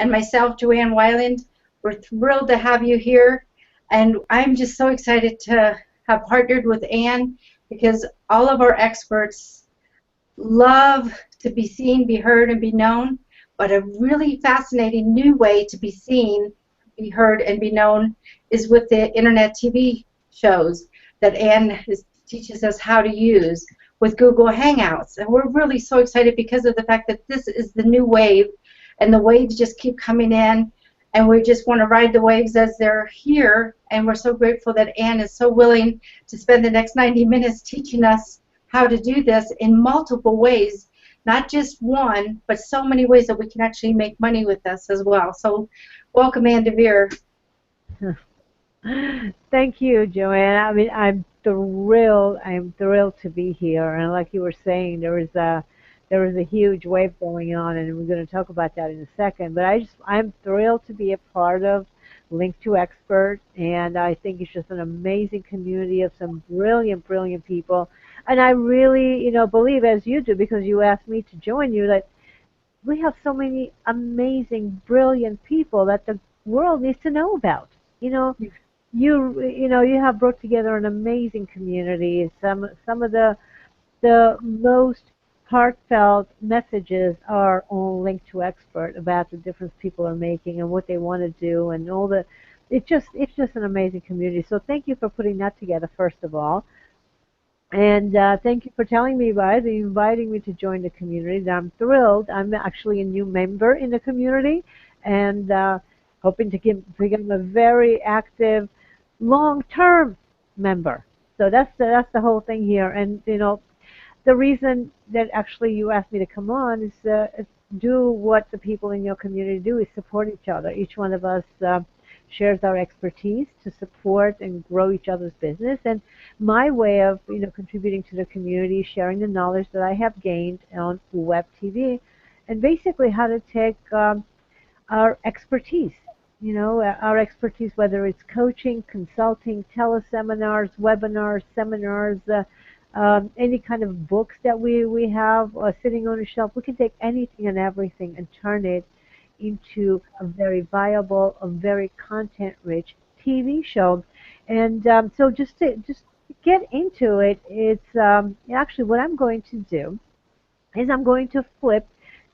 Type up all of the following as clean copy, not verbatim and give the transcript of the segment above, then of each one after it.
and myself, Joanne Weiland. We're thrilled to have you here, and I'm just so excited to have partnered with Ann because all of our experts love to be seen, be heard, and be known, but a really fascinating new way to be seen, be heard, and be known is with the internet TV shows that teaches us how to use with Google Hangouts. And we're really so excited because of the fact that this is the new wave, and the waves just keep coming in, and we just want to ride the waves as they're here, and we're so grateful that Ann is so willing to spend the next 90 minutes teaching us how to do this in multiple ways, not just one, but so many ways that we can actually make money with this as well. So welcome, Ann DeVere. Thank you, Joanne. I mean, I'm thrilled. I'm thrilled to be here. And like you were saying, there is a huge wave going on, and we're going to talk about that in a second. But I'm thrilled to be a part of Link to Expert, and I think it's just an amazing community of some brilliant, brilliant people. And I really, believe, as you do, because you asked me to join you, that we have so many amazing, brilliant people that the world needs to know about. You have brought together an amazing community. Some of the most heartfelt messages are on Link to Expert about the difference people are making and what they want to do and all the. It's just an amazing community. So thank you for putting that together, first of all. And thank you for telling me about it and inviting me to join the community. I'm thrilled. I'm actually a new member in the community, and hoping to become a very active, long-term member. So that's the whole thing here. And the reason that actually you asked me to come on is do what the people in your community do, is support each other. Each one of us shares our expertise to support and grow each other's business. And my way of contributing to the community, sharing the knowledge that I have gained on web TV, and basically how to take our expertise, our expertise, whether it's coaching, consulting, teleseminars, webinars, seminars, any kind of books that we have sitting on a shelf. We can take anything and everything and turn it into a very viable, a very content-rich TV show. And so just to get into it, it's actually what I'm going to do is I'm going to flip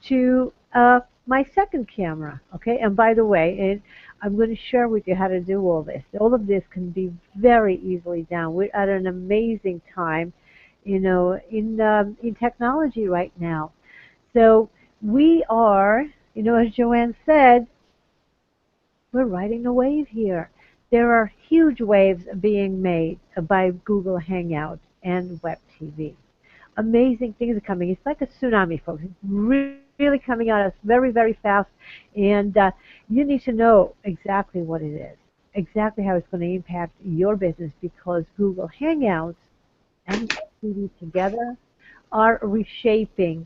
to my second camera, okay? And by the way, I'm going to share with you how to do all this. All of this can be very easily done. We're at an amazing time, in technology right now. So we are, as Joanne said, we're riding a wave here. There are huge waves being made by Google Hangout and Web TV. Amazing things are coming. It's like a tsunami, folks. It's really coming at us very, very fast. And you need to know exactly what it is, exactly how it's going to impact your business, because Google Hangouts and Web TV together are reshaping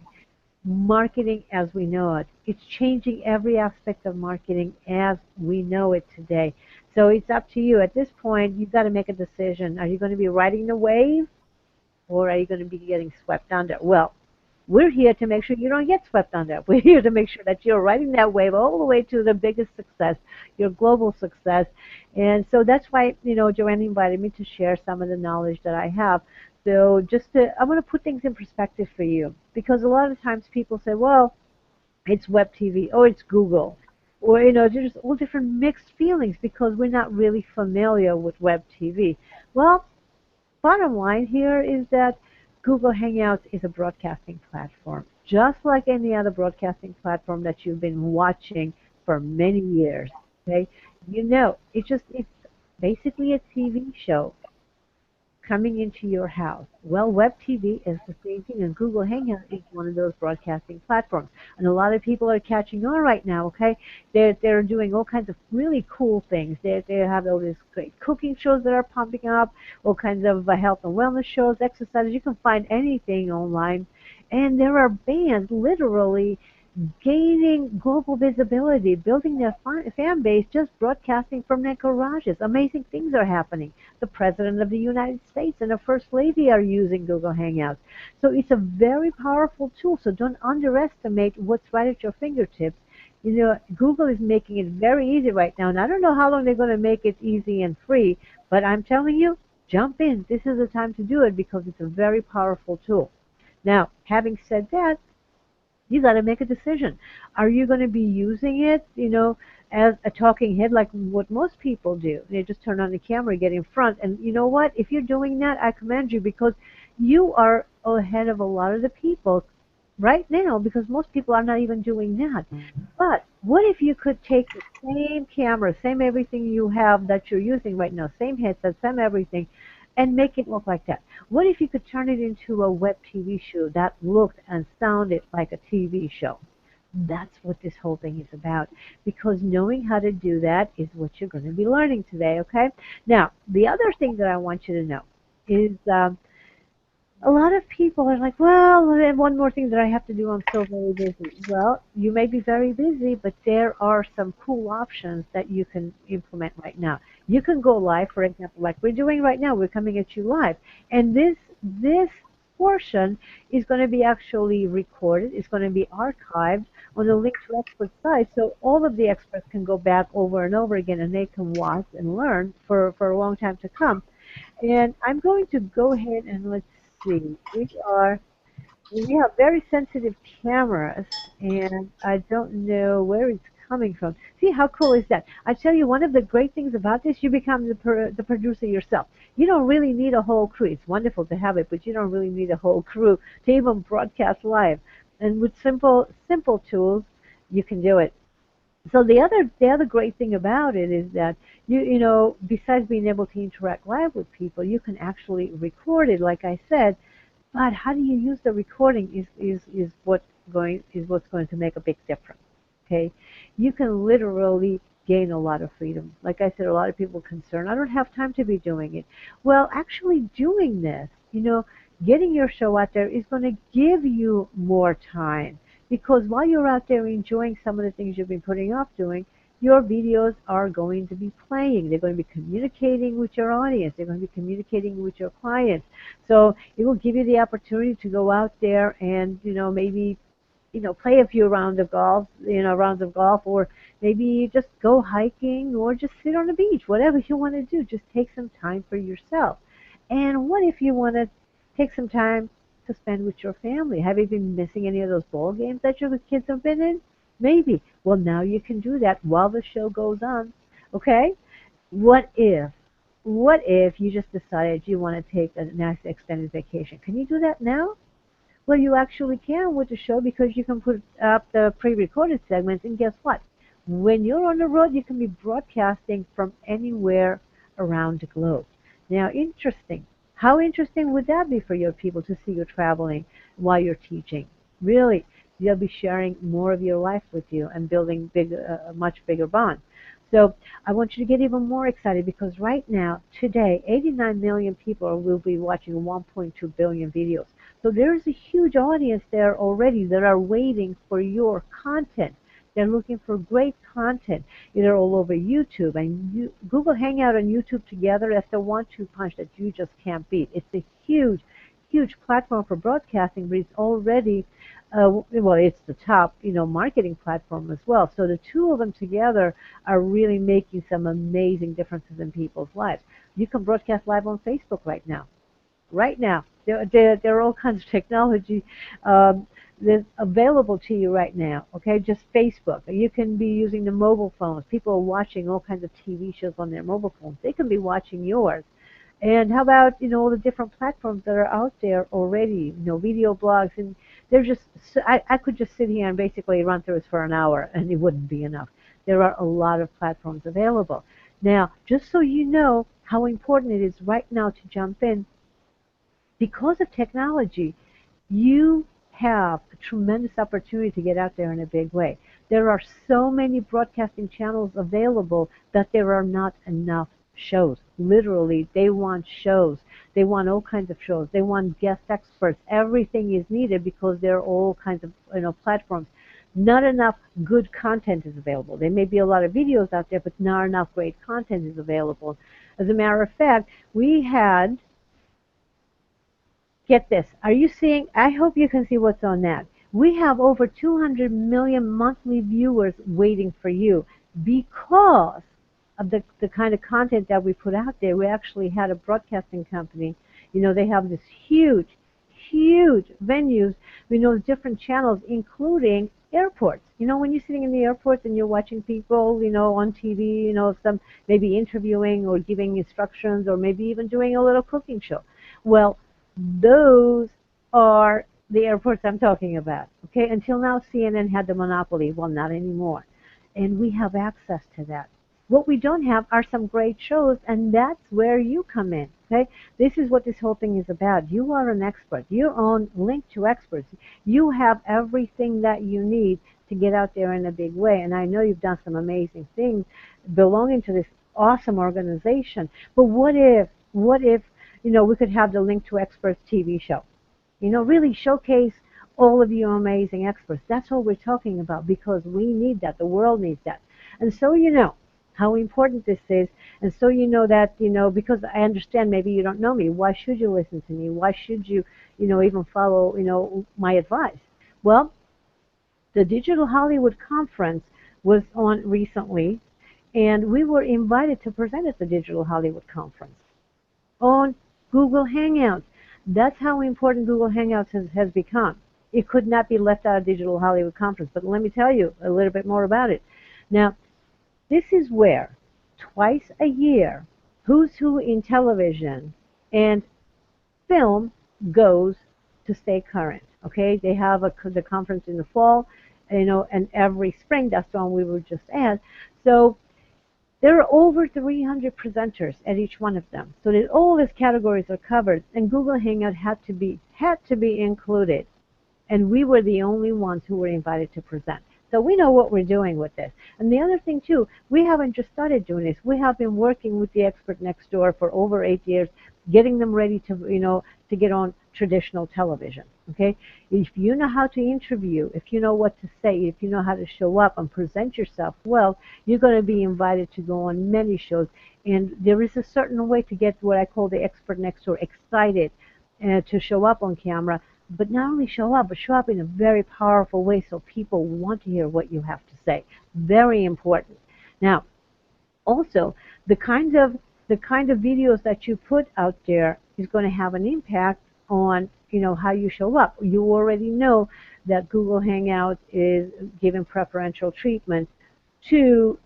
marketing as we know it. It's changing every aspect of marketing as we know it today. So it's up to you. At this point, you've got to make a decision. Are you going to be riding the wave, or are you going to be getting swept under? Well, we're here to make sure you don't get swept under. We're here to make sure that you're riding that wave all the way to the biggest success, your global success. And so that's why, Joanne invited me to share some of the knowledge that I have. So I'm going to put things in perspective for you, because a lot of times people say, well, it's Web TV, or it's Google, or, there's all different mixed feelings because we're not really familiar with Web TV. Well, bottom line here is that Google Hangouts is a broadcasting platform, just like any other broadcasting platform that you've been watching for many years. Okay, it's basically a TV show coming into your house. Well, Web TV is the same thing, and Google Hangout is one of those broadcasting platforms. And a lot of people are catching on right now, okay? They're doing all kinds of really cool things. They have all these great cooking shows that are pumping up, all kinds of health and wellness shows, exercises. You can find anything online. And there are bands literally gaining global visibility, building their fan base, just broadcasting from their garages. Amazing things are happening. The President of the United States and the First Lady are using Google Hangouts. So it's a very powerful tool, so don't underestimate what's right at your fingertips. You know, Google is making it very easy right now, and I don't know how long they're going to make it easy and free, but I'm telling you, jump in. This is the time to do it because it's a very powerful tool. Now, having said that, you got to make a decision. Are you going to be using it, as a talking head like what most people do? They just turn on the camera, get in front, and you know what? If you're doing that, I commend you because you are ahead of a lot of the people right now because most people are not even doing that. But what if you could take the same camera, same everything you have that you're using right now, same headset, same everything, and make it look like that? What if you could turn it into a web TV show that looked and sounded like a TV show? That's what this whole thing is about. Because knowing how to do that is what you're going to be learning today, okay? Now, the other thing that I want you to know is a lot of people are like, well, and one more thing that I have to do, I'm so very busy. Well, you may be very busy, but there are some cool options that you can implement right now. You can go live, for example, like we're doing right now. We're coming at you live. And this portion is going to be actually recorded. It's going to be archived on the Link to Expert site, so all of the experts can go back over and over again, and they can watch and learn for a long time to come. And I'm going to go ahead and let's see. We have very sensitive cameras, and I don't know where it's coming from. See how cool is that? I tell you, one of the great things about this, you become the producer yourself. You don't really need a whole crew. It's wonderful to have it, but you don't really need a whole crew to even broadcast live. And with simple tools, you can do it. So the other great thing about it is that besides being able to interact live with people, you can actually record it, like I said. But how do you use the recording is what's going to make a big difference. Okay, you can literally gain a lot of freedom. Like I said, a lot of people are concerned, I don't have time to be doing it. Well, actually doing this, getting your show out there is going to give you more time because while you're out there enjoying some of the things you've been putting off doing, your videos are going to be playing. They're going to be communicating with your audience. They're going to be communicating with your clients. So it will give you the opportunity to go out there and, maybe, play a few rounds of golf, or maybe just go hiking or just sit on the beach, whatever you want to do. Just take some time for yourself. And what if you want to take some time to spend with your family? Have you been missing any of those ball games that your kids have been in? Maybe. Well, now you can do that while the show goes on. Okay? What if? What if you just decided you want to take a nice extended vacation? Can you do that now? Well, you actually can with the show because you can put up the pre-recorded segments, and guess what? When you're on the road, you can be broadcasting from anywhere around the globe. Now, interesting. How interesting would that be for your people to see you traveling while you're teaching? Really, they'll be sharing more of your life with you and building a much bigger bond. So I want you to get even more excited because right now, today, 89 million people will be watching 1.2 billion videos. So there's a huge audience there already that are waiting for your content. They're looking for great content. They're all over YouTube. And Google Hangout and YouTube together, that's the one-two punch that you just can't beat. It's a huge platform for broadcasting, but it's already, well, it's the top, marketing platform as well. So the two of them together are really making some amazing differences in people's lives. You can broadcast live on Facebook right now. Right now. There are all kinds of technology that's available to you right now, okay? Just Facebook. You can be using the mobile phones. People are watching all kinds of TV shows on their mobile phones. They can be watching yours. And how about, all the different platforms that are out there already, video blogs, and they're just, I could just sit here and basically run through this for an hour, and it wouldn't be enough. There are a lot of platforms available. Now, just so you know how important it is right now to jump in, because of technology, you have a tremendous opportunity to get out there in a big way. There are so many broadcasting channels available that there are not enough shows. Literally, they want shows. They want all kinds of shows. They want guest experts. Everything is needed because there are all kinds of platforms. Not enough good content is available. There may be a lot of videos out there, but not enough great content is available. As a matter of fact, we had, get this, are you seeing, I hope you can see what's on that. We have over 200 million monthly viewers waiting for you because of the kind of content that we put out there. We actually had a broadcasting company. They have this huge venues, different channels, including airports. When you're sitting in the airports and you're watching people, on TV, some maybe interviewing or giving instructions or maybe even doing a little cooking show. Well, those are the airports I'm talking about. Okay, until now CNN had the monopoly. Well, not anymore. And we have access to that. What we don't have are some great shows, and that's where you come in. Okay, this is what this whole thing is about. You are an expert. You own Link to Experts. You have everything that you need to get out there in a big way. And I know you've done some amazing things belonging to this awesome organization. But what if we could have the Link to Experts TV show? Really showcase all of you amazing experts. That's what we're talking about, because we need that. The world needs that. And so how important this is, and so that, because I understand maybe you don't know me, why should you listen to me? Why should you, even follow, my advice? Well, the Digital Hollywood Conference was on recently, and we were invited to present at the Digital Hollywood Conference on Google Hangouts. That's how important Google Hangouts has become. It could not be left out of Digital Hollywood Conference. But let me tell you a little bit more about it. Now, this is where twice a year, who's who in television and film goes to stay current. Okay, they have the conference in the fall, and every spring. That's the one we were just at. So there are over 300 presenters at each one of them, so that all these categories are covered, and Google Hangout had to be included, and we were the only ones who were invited to present. So we know what we're doing with this. And the other thing too, we haven't just started doing this. We have been working with the expert next door for over 8 years, getting them ready to to get on traditional television. Okay, if you know how to interview, if you know what to say, if you know how to show up and present yourself well, you're going to be invited to go on many shows. And there is a certain way to get what I call the expert next door excited to show up on camera. But not only show up, but show up in a very powerful way so people want to hear what you have to say. Very important. Now, also, the kind of videos that you put out there is going to have an impact on how you show up. You already know that Google Hangout is giving preferential treatment to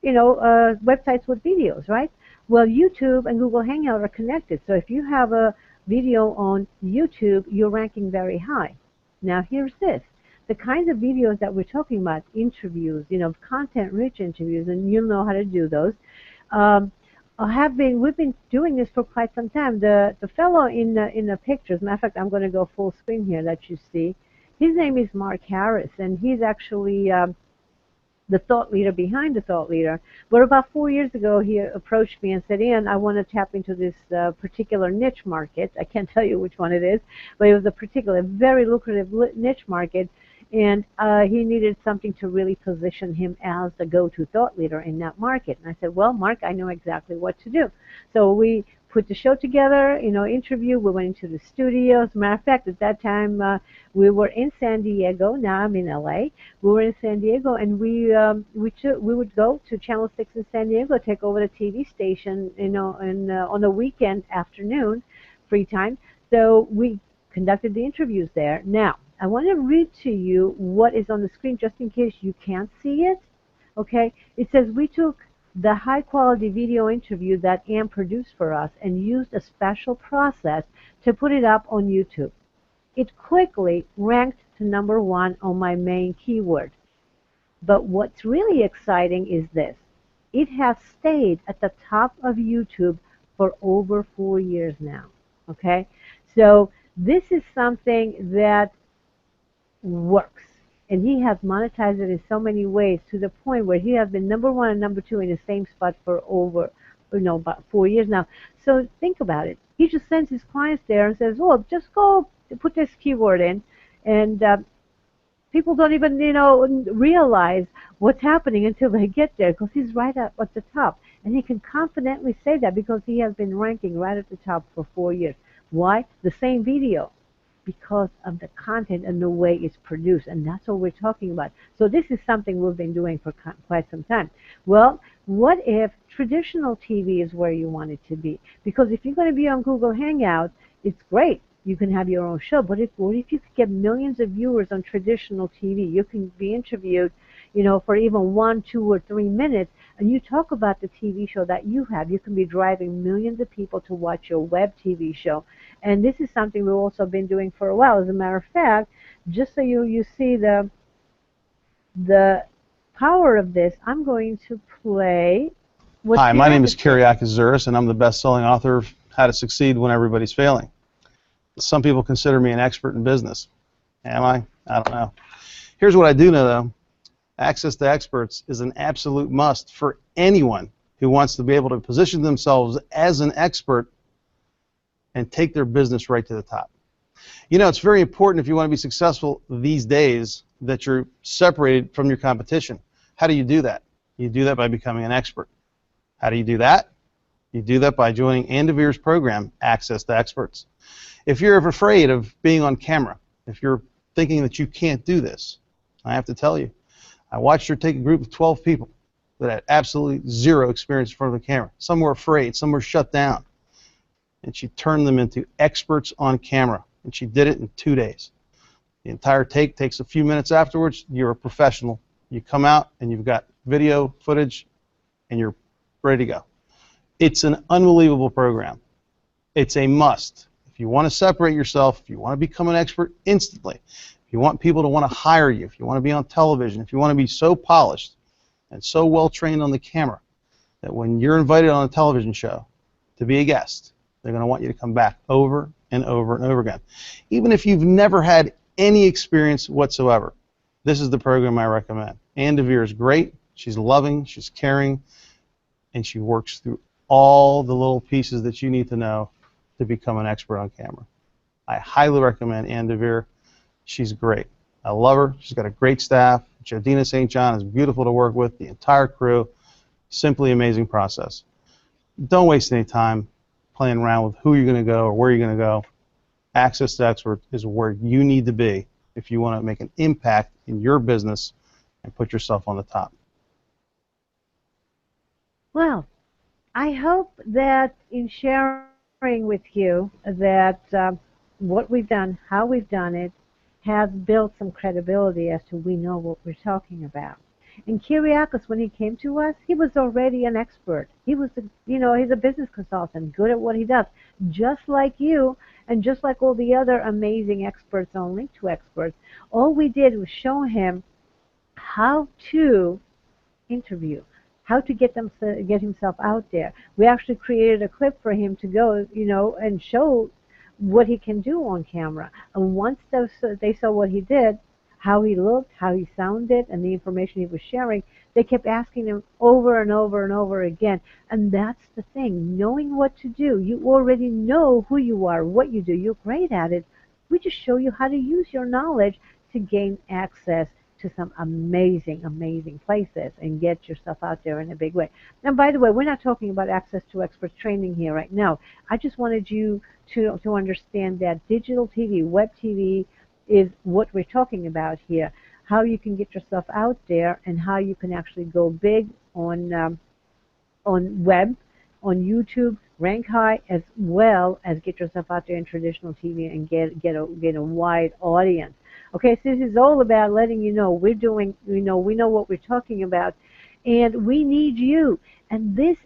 websites with videos, right? Well, YouTube and Google Hangout are connected. So if you have a video on YouTube, you're ranking very high. Now here's this. The kinds of videos that we're talking about, interviews, content-rich interviews, and you'll know how to do those, we've been doing this for quite some time. The fellow in the pictures, matter of fact, I'm going to go full screen here that you see, his name is Mark Harris, and he's actually the thought leader behind the thought leader. But about 4 years ago, he approached me and said, Ian, I want to tap into this particular niche market. I can't tell you which one it is, but it was a particular, very lucrative niche market, and he needed something to really position him as the go-to thought leader in that market. And I said, well, Mark, I know exactly what to do. So we put the show together, interview. We went into the studio. As a matter of fact, at that time, we were in San Diego. Now I'm in LA. We were in San Diego, and we would go to Channel 6 in San Diego, take over the TV station, and on a weekend afternoon, free time. So we conducted the interviews there. Now, I want to read to you what is on the screen, just in case you can't see it. Okay? It says, we took the high-quality video interview that Ann produced for us and used a special process to put it up on YouTube. It quickly ranked to #1 on my main keyword. But what's really exciting is this. It has stayed at the top of YouTube for over 4 years now. Okay? So this is something that works. And he has monetized it in so many ways, to the point where he has been #1 and #2 in the same spot for over, about 4 years now. So think about it. He just sends his clients there and says, "Oh, just go put this keyword in," and people don't even, realize what's happening until they get there, because he's right at the top, and he can confidently say that because he has been ranking right at the top for 4 years. Why? The same video. because of the content and the way it's produced, and that's what we're talking about. So this is something we've been doing for quite some time. Well, what if traditional TV is where you want it to be? Because if you're going to be on Google Hangout, it's great. You can have your own show, but what if you could get millions of viewers on traditional TV? You can be interviewed, for even 1, 2, or 3 minutes, and you talk about the TV show that you have. You can be driving millions of people to watch your web TV show. And this is something we've also been doing for a while. As a matter of fact, just so you see the power of this, I'm going to play. Hi, my name is Kyriakis Zouris, and I'm the best-selling author of How to Succeed When Everybody's Failing. Some people consider me an expert in business. Am I? I don't know. Here's what I do know, though. Access to experts is an absolute must for anyone who wants to be able to position themselves as an expert and take their business right to the top. It's very important if you want to be successful these days that you're separated from your competition. How do you do that? You do that by becoming an expert. How do you do that? You do that by joining Ann DeVere's program, Access to Experts. If you're afraid of being on camera, if you're thinking that you can't do this, I have to tell you, I watched her take a group of 12 people that had absolutely zero experience in front of the camera. Some were afraid, some were shut down. And she turned them into experts on camera. And she did it in 2 days. The entire take takes a few minutes afterwards. You're a professional. You come out and you've got video footage and you're ready to go. It's an unbelievable program. It's a must. If you want to separate yourself, if you want to become an expert instantly, if you want people to want to hire you, if you want to be on television, if you want to be so polished and so well trained on the camera that when you're invited on a television show to be a guest, they're going to want you to come back over and over and over again. Even if you've never had any experience whatsoever, this is the program I recommend. Ann DeVere is great. She's loving, she's caring, and she works through all the little pieces that you need to know to become an expert on camera. I highly recommend Ann DeVere. She's great. I love her. She's got a great staff. Jodina St. John is beautiful to work with. The entire crew, simply amazing process. Don't waste any time playing around with who you're going to go or where you're going to go. Access to Experts is where you need to be if you want to make an impact in your business and put yourself on the top. Well, I hope that in sharing with you that what we've done, how we've done it, has built some credibility as to we know what we're talking about. And Kyriakis, when he came to us, he was already an expert. He was, he's a business consultant, good at what he does, just like you and just like all the other amazing experts on Link to Experts. All we did was show him how to interview, how to get himself out there. We actually created a clip for him to go, and show what he can do on camera. And once they saw what he did, how he looked, how he sounded, and the information he was sharing, they kept asking him over and over and over again. And that's the thing, knowing what to do. You already know who you are, what you do. You're great at it. We just show you how to use your knowledge to gain access to some amazing, amazing places and get yourself out there in a big way. Now, by the way, we're not talking about Access to Experts training here right now. I just wanted you to understand that digital TV, web TV, is what we're talking about here, how you can get yourself out there and how you can actually go big on web, on YouTube, rank high, as well as get yourself out there in traditional TV and get a wide audience. Okay, so this is all about letting you know we know what we're talking about, and we need you. And this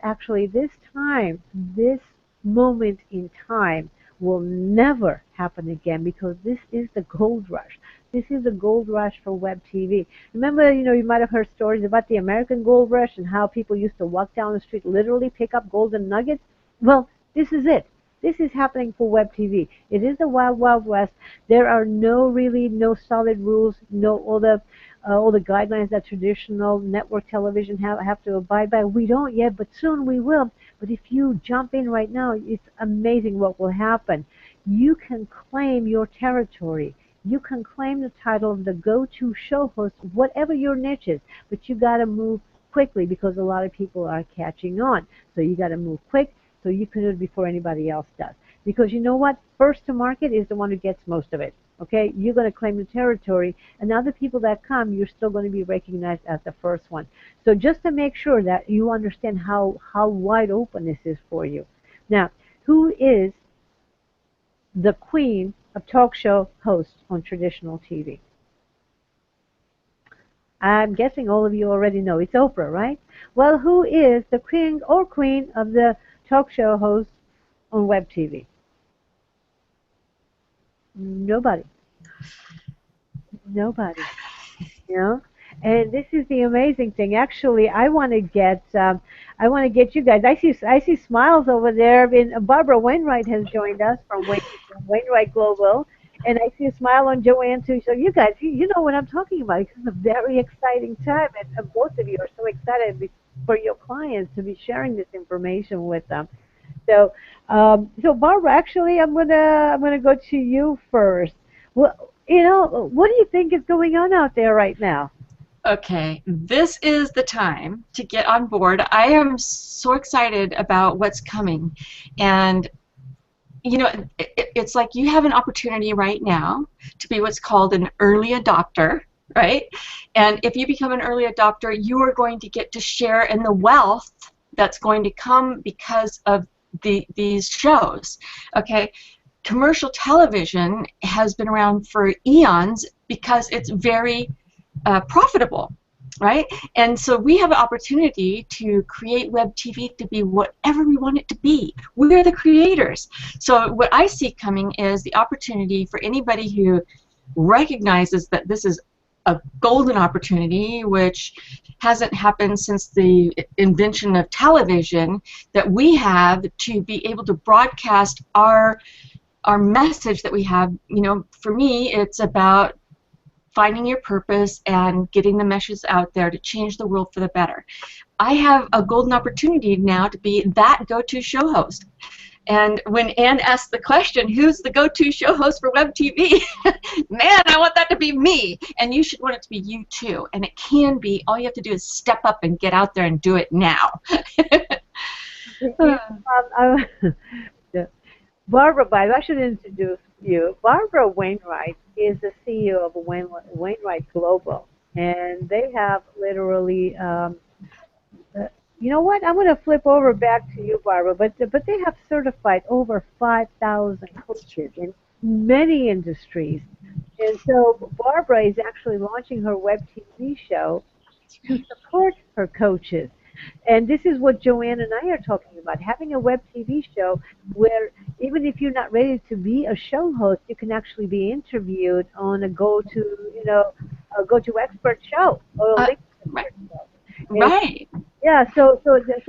moment in time will never happen again, because this is the gold rush. This is the gold rush for web TV. Remember, you might have heard stories about the American gold rush and how people used to walk down the street, literally pick up golden nuggets. Well, this is it. This is happening for web TV. It is the wild, wild west. There are no solid rules, all the guidelines that traditional network television have to abide by. We don't yet, but soon we will. But if you jump in right now, it's amazing what will happen. You can claim your territory. You can claim the title of the go-to show host, whatever your niche is. But you got to move quickly, because a lot of people are catching on. So you got to move quick so you can do it before anybody else does. Because you know what? First to market is the one who gets most of it. Okay, you're going to claim the territory, and now the people that come, you're still going to be recognized as the first one. So just to make sure that you understand how wide open this is for you. Now, who is the queen of talk show hosts on traditional TV? I'm guessing all of you already know. It's Oprah, right? Well, who is the king or queen of the talk show hosts on web TV? Nobody. Nobody. You know? And this is the amazing thing. Actually, I want to get you guys. I see smiles over there. Barbara Wainwright has joined us from Wainwright Global, and I see a smile on Joanne too. So you guys, you know what I'm talking about. It's a very exciting time, and both of you are so excited for your clients to be sharing this information with them. So, so Barbara, actually, I'm gonna go to you first. Well, you know, what do you think is going on out there right now? Okay, this is the time to get on board. I am so excited about what's coming, and you know, it's like you have an opportunity right now to be what's called an early adopter, right? And if you become an early adopter, you are going to get to share in the wealth that's going to come because of these shows. Okay, commercial television has been around for eons because it's very profitable, right? And so we have an opportunity to create web TV to be whatever we want it to be. We're the creators. So what I see coming is the opportunity for anybody who recognizes that this is a golden opportunity, which hasn't happened since the invention of television, that we have to be able to broadcast our message that we have. You know, for me, it's about finding your purpose and getting the message out there to change the world for the better. I have a golden opportunity now to be that go-to show host. And when Ann asked the question, who's the go-to show host for web TV? Man, I want that to be me. And you should want it to be you too. And it can be. All you have to do is step up and get out there and do it now. Barbara, I should introduce you. Barbara Wainwright is the CEO of Wainwright Global, and they have literally, you know what? I'm going to flip over back to you, Barbara. But they have certified over 5,000 coaches in many industries, and so Barbara is actually launching her web TV show to support her coaches. And this is what Joanne and I are talking about, having a web TV show where even if you're not ready to be a show host, you can actually be interviewed on a go-to expert show or a LinkedIn right. show. Right. Yeah, so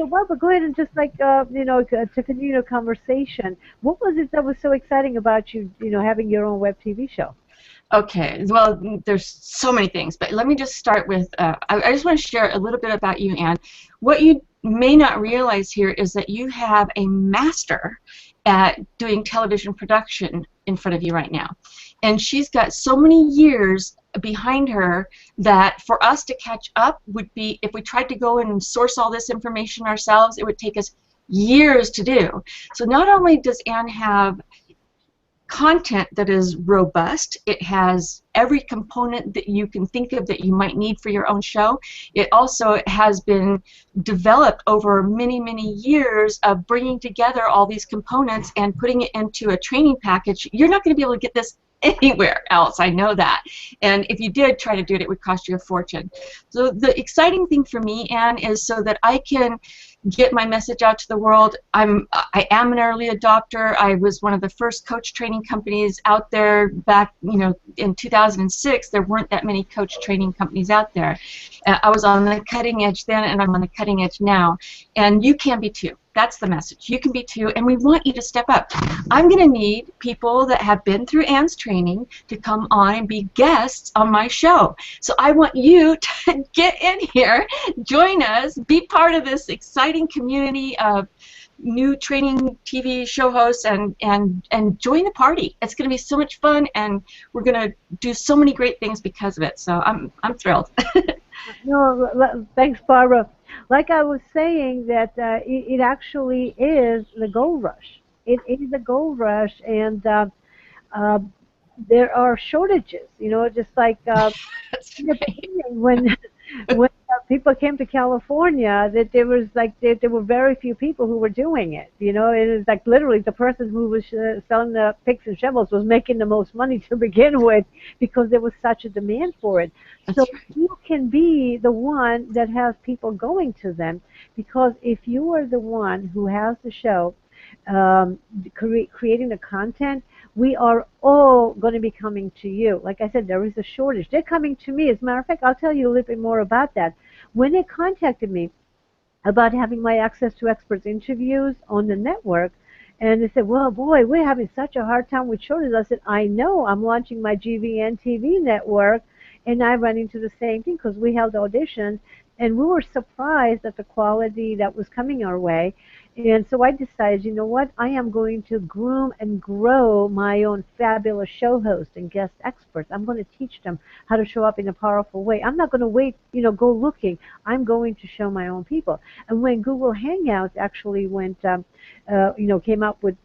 Barbara, go ahead and just to continue the conversation. What was it that was so exciting about you having your own web TV show? Okay, well, there's so many things, but let me just start with, I just want to share a little bit about you, Ann. What you may not realize here is that you have a master at doing television production in front of you right now. And she's got so many years behind her that for us to catch up would be, if we tried to go and source all this information ourselves, it would take us years to do. So not only does Ann have content that is robust, it has every component that you can think of that you might need for your own show. It also has been developed over many, many years of bringing together all these components and putting it into a training package. You're not going to be able to get this anywhere else, I know that. And if you did try to do it, it would cost you a fortune. So the exciting thing for me, Ann, is so that I can get my message out to the world. I am an early adopter. I was one of the first coach training companies out there back, in 2006. There weren't that many coach training companies out there. I was on the cutting edge then, and I'm on the cutting edge now. And you can be too. That's the message. You can be too, and we want you to step up. I'm going to need people that have been through Ann's training to come on and be guests on my show. So I want you to get in here, join us, be part of this exciting community of new training TV show hosts, and join the party. It's going to be so much fun, and we're going to do so many great things because of it. So I'm thrilled. No, thanks, Barbara. Like I was saying, that it actually is the gold rush. it is a gold rush, and uh, there are shortages. You know, just like That's in the right. beginning when people came to California, that there was like there were very few people who were doing it. You know, it is like literally the person who was selling the picks and shovels was making the most money to begin with because there was such a demand for it. So That's right. you can be the one that has people going to them, because if you are the one who has the show, creating the content, we are all going to be coming to you. Like I said, there is a shortage. They're coming to me. As a matter of fact, I'll tell you a little bit more about that. When they contacted me about having my Access to Experts interviews on the network, and they said, well, boy, we're having such a hard time with shortages. I said, I know. I'm launching my GVN TV network, and I run into the same thing because we held auditions, and we were surprised at the quality that was coming our way. And so I decided, you know what, I am going to groom and grow my own fabulous show host and guest experts. I'm going to teach them how to show up in a powerful way. I'm not going to wait, go looking. I'm going to show my own people. And when Google Hangouts actually came up with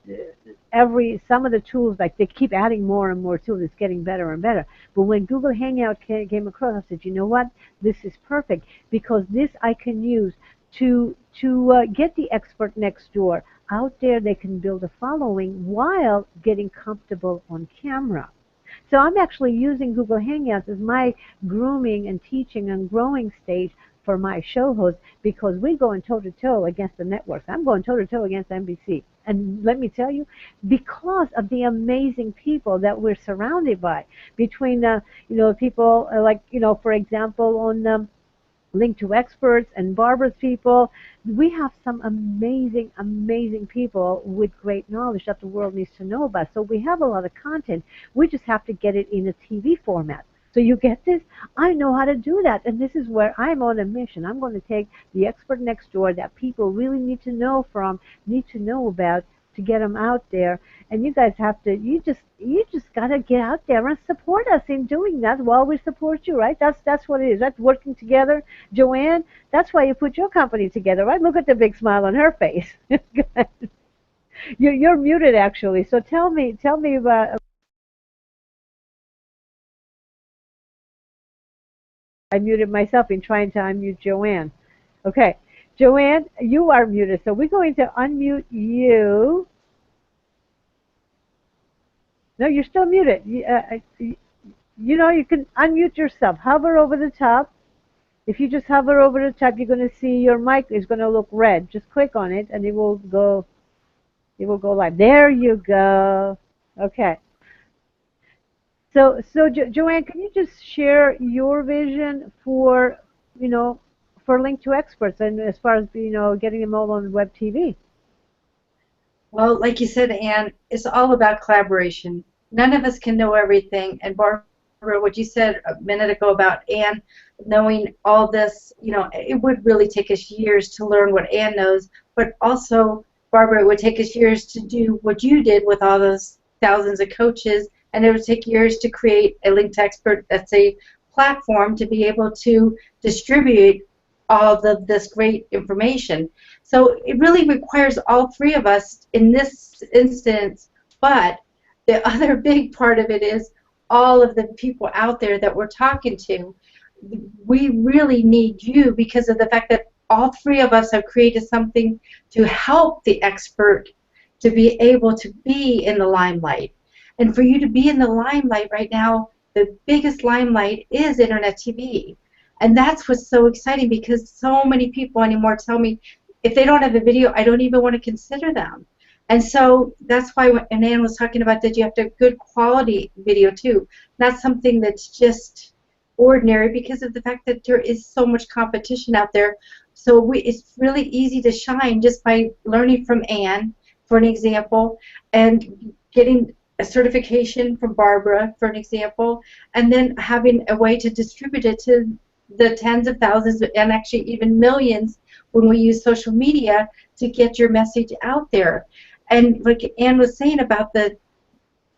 some of the tools, like they keep adding more and more tools, it's getting better and better. But when Google Hangout came across, I said, you know what, this is perfect, because this I can use to get the expert next door out there. They can build a following while getting comfortable on camera. So I'm actually using Google Hangouts as my grooming and teaching and growing stage for my show hosts, because we're going toe-to-toe against the networks. I'm going toe-to-toe against NBC. And let me tell you, because of the amazing people that we're surrounded by, between people for example, on Link to Experts and Barbara's people, we have some amazing, amazing people with great knowledge that the world needs to know about. So we have a lot of content. We just have to get it in a TV format. So you get this? I know how to do that. And this is where I'm on a mission. I'm going to take the expert next door that people really need to know about, to get them out there. And you guys have to, you just got to get out there and support us in doing that while we support you, right? That's what it is. That's working together. Joanne, that's why you put your company together, right? Look at the big smile on her face. You're muted, actually. So tell me about. I muted myself in trying to unmute Joanne. Okay, Joanne, you are muted, so we're going to unmute you. No, you're still muted. You can unmute yourself. Hover over the top. If you just hover over the top, you're going to see your mic is going to look red. Just click on it, and it will go live. There you go. Okay. So Joanne, can you just share your vision for Link to Experts, and as far as getting them all on web TV? Well, like you said, Ann, it's all about collaboration. None of us can know everything. And Barbara, what you said a minute ago about Ann knowing all this, it would really take us years to learn what Ann knows. But also, Barbara, it would take us years to do what you did with all those thousands of coaches. And it would take years to create a Link to Expert that's a platform to be able to distribute all of this great information. So it really requires all three of us in this instance, but the other big part of it is all of the people out there that we're talking to. We really need you, because of the fact that all three of us have created something to help the expert to be able to be in the limelight. And for you to be in the limelight right now, the biggest limelight is Internet TV. And that's what's so exciting, because so many people anymore tell me if they don't have a video, I don't even want to consider them. And so that's why when Ann was talking about that you have to have good quality video too, not something that's just ordinary, because of the fact that there is so much competition out there. So it's really easy to shine just by learning from Ann, for an example, and getting a certification from Barbara, for an example, and then having a way to distribute it to the tens of thousands and actually even millions when we use social media to get your message out there. And like Ann was saying about the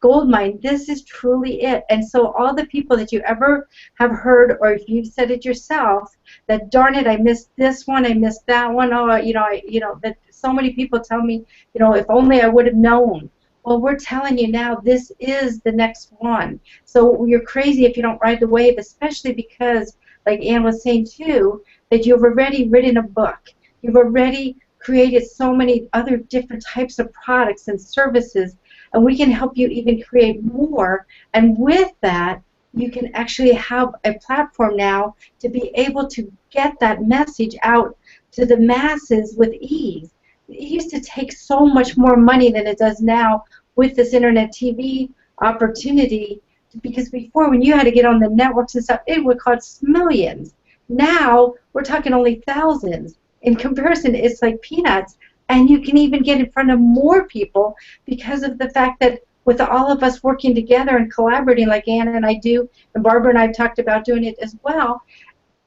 gold mine. This is truly it. And so all the people that you ever have heard, or if you've said it yourself, that darn it, I missed this one, I missed that one. Oh, that so many people tell me, if only I would have known. Well, we're telling you now, this is the next one. So you're crazy if you don't ride the wave, especially because, like Ann was saying too, that you've already written a book. You've already created so many other different types of products and services, and we can help you even create more. And with that, you can actually have a platform now to be able to get that message out to the masses with ease. It used to take so much more money than it does now with this internet TV opportunity, because before, when you had to get on the networks and stuff, it would cost millions. Now we're talking only thousands. In comparison, it's like peanuts, and you can even get in front of more people because of the fact that with all of us working together and collaborating like Anna and I do, and Barbara and I have talked about doing it as well,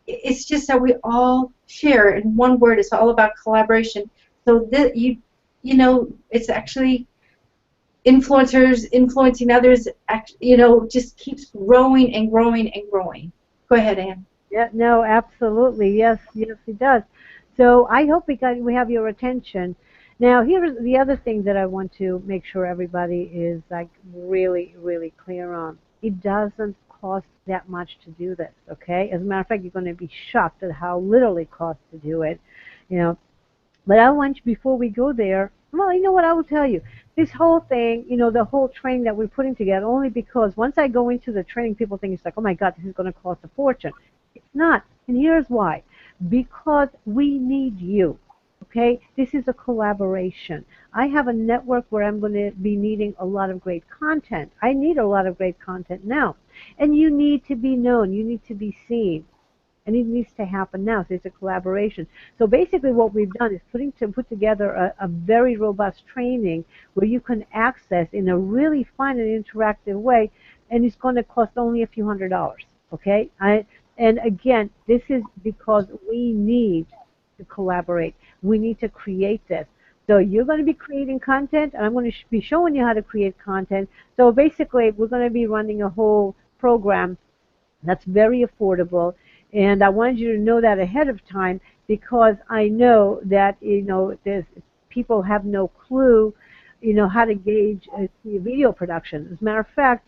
it's just that we all share. In one word, it's all about collaboration. So that it's actually influencers influencing others, just keeps growing and growing and growing. Go ahead, Ann. Yeah, no, absolutely. Yes, yes, it does. So I hope we have your attention. Now, here's the other thing that I want to make sure everybody is like really, really clear on. It doesn't cost that much to do this, okay? As a matter of fact, you're going to be shocked at how little it costs to do it, But I want you, before we go there, well, you know what I will tell you. This whole thing, the whole training that we're putting together, only because once I go into the training, people think it's like, oh my God, this is going to cost a fortune. It's not, and here's why. Because we need you, okay? This is a collaboration. I have a network where I'm going to be needing a lot of great content. I need a lot of great content now. And you need to be known. You need to be seen. And it needs to happen now, so it's a collaboration. So basically what we've done is put together a very robust training where you can access in a really fun and interactive way, and it's going to cost only a few $100s, okay? And again, this is because we need to collaborate. We need to create this. So you're going to be creating content, and I'm going to be showing you how to create content. So basically, we're going to be running a whole program that's very affordable. And I wanted you to know that ahead of time, because I know that, people have no clue, how to gauge video production. As a matter of fact,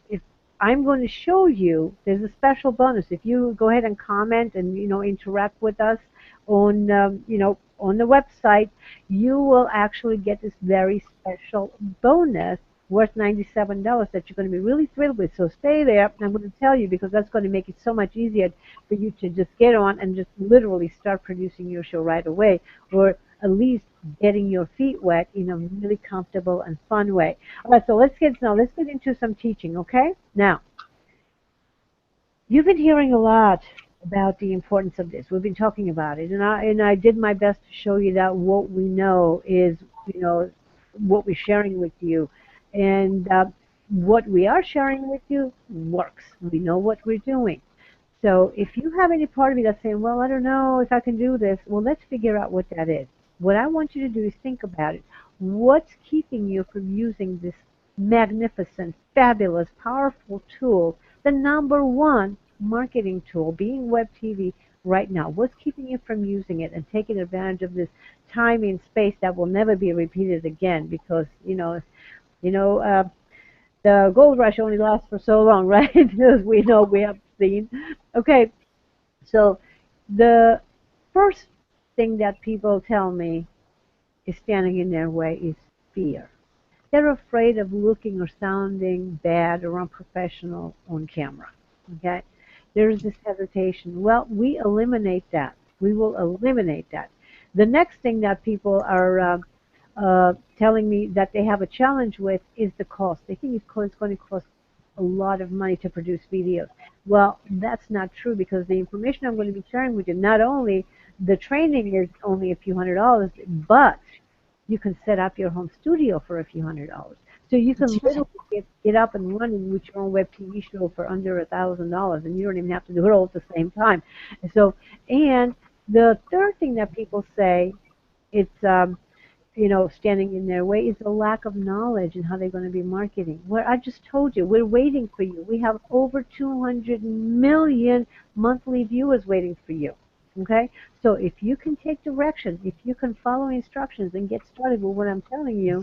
if I'm going to show you, there's a special bonus. If you go ahead and comment and, interact with us on, on the website, you will actually get this very special bonus worth $97 that you're going to be really thrilled with. So stay there, and I'm going to tell you, because that's going to make it so much easier for you to just get on and just literally start producing your show right away, or at least getting your feet wet in a really comfortable and fun way. All right, so let's get into some teaching, okay? Now, you've been hearing a lot about the importance of this. We've been talking about it, and I did my best to show you that what we know is, what we're sharing with you. And what we are sharing with you works. We know what we're doing. So if you have any part of you that's saying, well, I don't know if I can do this, well, let's figure out what that is. What I want you to do is think about it. What's keeping you from using this magnificent, fabulous, powerful tool, the #1 marketing tool, being web TV right now? What's keeping you from using it and taking advantage of this time and space that will never be repeated again? Because, the gold rush only lasts for so long, right? As we know, we have seen. Okay, so the first thing that people tell me is standing in their way is fear. They're afraid of looking or sounding bad or unprofessional on camera, okay? There's this hesitation. Well, we eliminate that. We will eliminate that. The next thing that people are telling me that they have a challenge with is the cost. They think it's going to cost a lot of money to produce videos. Well, that's not true, because the information I'm going to be sharing with you, not only the training is only a few $100s, but you can set up your home studio for a few $100s. So you can literally get up and running with your own web TV show for under $1,000, and you don't even have to do it all at the same time. And the third thing that people say, it's standing in their way is a lack of knowledge in how they're going to be marketing. Where I just told you, we're waiting for you. We have over 200 million monthly viewers waiting for you. Okay? So if you can take direction, if you can follow instructions and get started with what I'm telling you,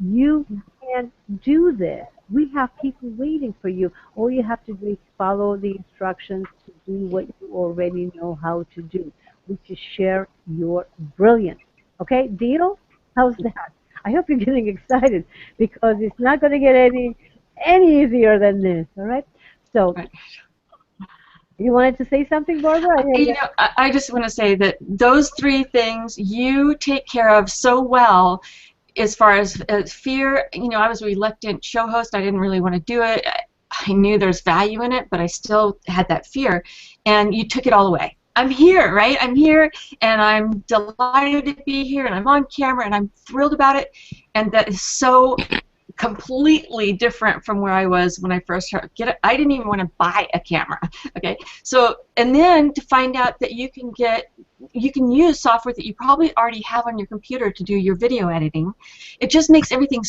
you can do this. We have people waiting for you. All you have to do is follow the instructions to do what you already know how to do, which is share your brilliance. Okay, deal? How's that? I hope you're getting excited because it's not going to get any easier than this. All right. So, Right. you wanted to say something, Barbara? I just want to say that those three things you take care of so well. As far as fear, I was a reluctant show host. I didn't really want to do it. I knew there's value in it, but I still had that fear. And you took it all away. I'm here, right? I'm here, and I'm delighted to be here, and I'm on camera, and I'm thrilled about it. And that is so completely different from where I was when I first started. I didn't even want to buy a camera. Okay, so and then to find out that you can use software that you probably already have on your computer to do your video editing. It just makes everything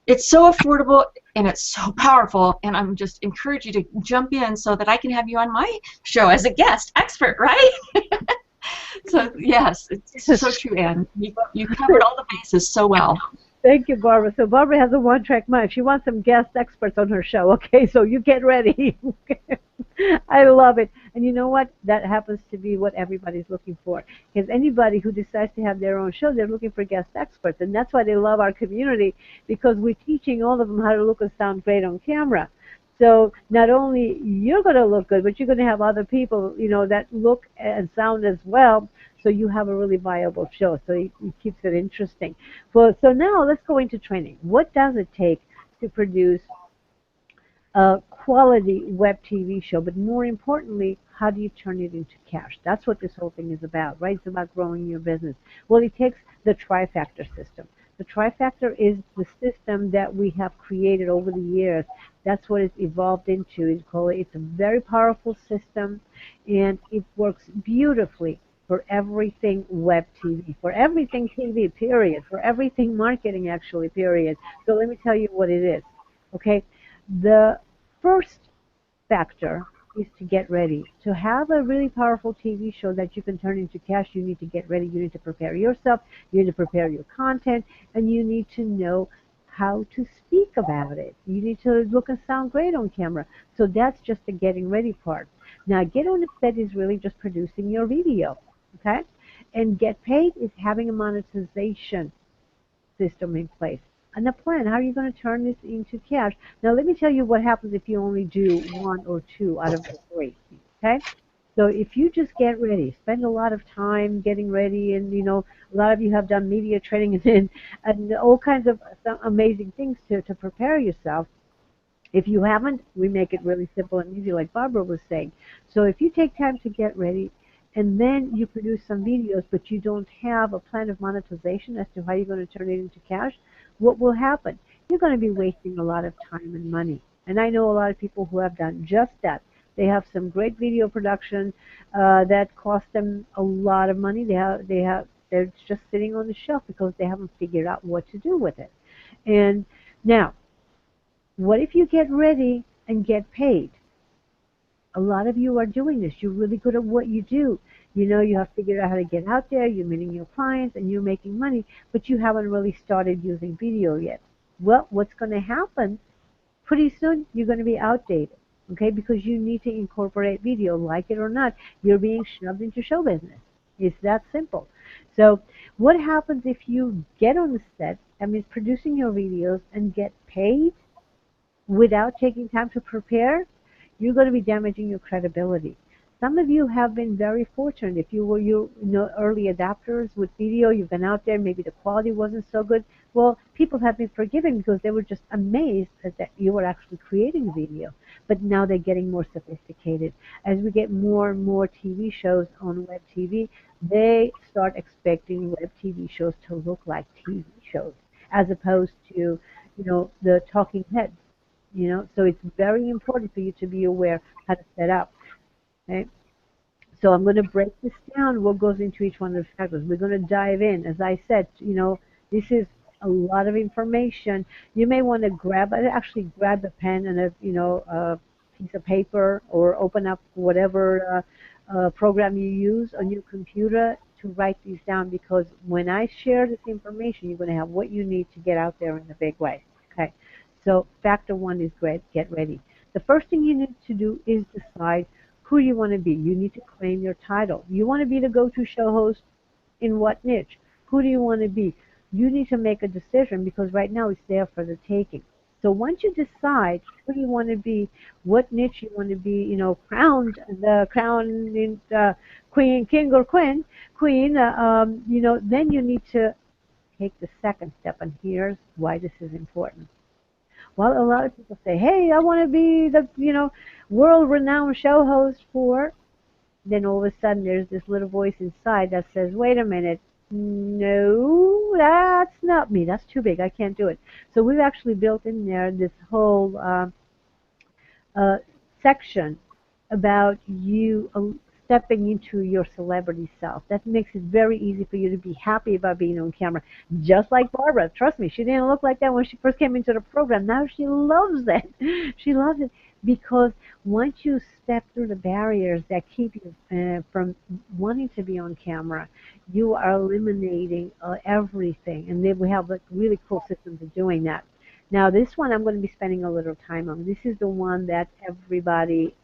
it's so affordable and it's so powerful, and I'm just encourage you to jump in so that I can have you on my show as a guest expert, right? So yes, it's so true, Anne. You covered all the bases so well. Thank you, Barbara. So Barbara has a one-track mind. She wants some guest experts on her show. Okay, so you get ready. I love it. And you know what? That happens to be what everybody's looking for. Because anybody who decides to have their own show, they're looking for guest experts. And that's why they love our community, because we're teaching all of them how to look and sound great on camera. So not only you're going to look good, but you're going to have other people, that look and sound as well. So you have a really viable show. So it keeps it interesting. Well, so now let's go into training. What does it take to produce a quality web TV show? But more importantly, how do you turn it into cash? That's what this whole thing is about, right? It's about growing your business. Well, it takes the trifactor system. The trifactor is the system that we have created over the years. That's what it's evolved into. It's a very powerful system, and it works beautifully for everything web TV, for everything TV, period, for everything marketing, actually, period. So let me tell you what it is, okay? The first factor is to get ready. To have a really powerful TV show that you can turn into cash, you need to get ready. You need to prepare yourself, you need to prepare your content, and you need to know how to speak about it. You need to look and sound great on camera. So that's just the getting ready part. Now, get on the set is really just producing your video. Okay? And get paid is having a monetization system in place. And a plan, how are you going to turn this into cash? Now, let me tell you what happens if you only do one or two out of the three. Okay? So if you just get ready, spend a lot of time getting ready, and, a lot of you have done media training and all kinds of amazing things to prepare yourself. If you haven't, we make it really simple and easy, like Barbara was saying. So if you take time to get ready, and then you produce some videos, but you don't have a plan of monetization as to how you're going to turn it into cash, what will happen? You're going to be wasting a lot of time and money. And I know a lot of people who have done just that. They have some great video production that cost them a lot of money. They're just sitting on the shelf because they haven't figured out what to do with it. And now, what if you get ready and get paid? A lot of you are doing this. You're really good at what you do. You have figured out how to get out there, you're meeting your clients, and you're making money, but you haven't really started using video yet. Well, what's going to happen? Pretty soon, you're going to be outdated, okay, because you need to incorporate video, like it or not. You're being shoved into show business. It's that simple. So what happens if you get on the set, producing your videos, and get paid without taking time to prepare? You're going to be damaging your credibility. Some of you have been very fortunate. If you were early adopters with video, you've been out there, maybe the quality wasn't so good. Well, people have been forgiven because they were just amazed that you were actually creating video. But now they're getting more sophisticated. As we get more and more TV shows on web TV, they start expecting web TV shows to look like TV shows, as opposed to, the talking heads. So it's very important for you to be aware how to set up. Okay? So I'm going to break this down, what goes into each one of the factors. We're going to dive in. As I said, this is a lot of information. You may want to actually grab a pen and a piece of paper, or open up whatever program you use on your computer to write these down, because when I share this information, you're going to have what you need to get out there in a big way. Okay, so factor one is great. Get ready. The first thing you need to do is decide who you want to be. You need to claim your title. You want to be the go-to show host in what niche? Who do you want to be? You need to make a decision, because right now it's there for the taking. So once you decide who you want to be, what niche you want to be, crowned, the crown in queen, king or queen, then you need to take the second step, and here's why this is important. Well, a lot of people say, hey, I want to be the, world-renowned show host for, then all of a sudden there's this little voice inside that says, wait a minute, no, that's not me. That's too big. I can't do it. So we've actually built in there this whole section about you stepping into your celebrity self. That makes it very easy for you to be happy about being on camera. Just like Barbara. Trust me, she didn't look like that when she first came into the program. Now she loves it. She loves it because once you step through the barriers that keep you from wanting to be on camera, you are eliminating everything. And then we have like really cool systems of doing that. Now this one I'm going to be spending a little time on. This is the one that everybody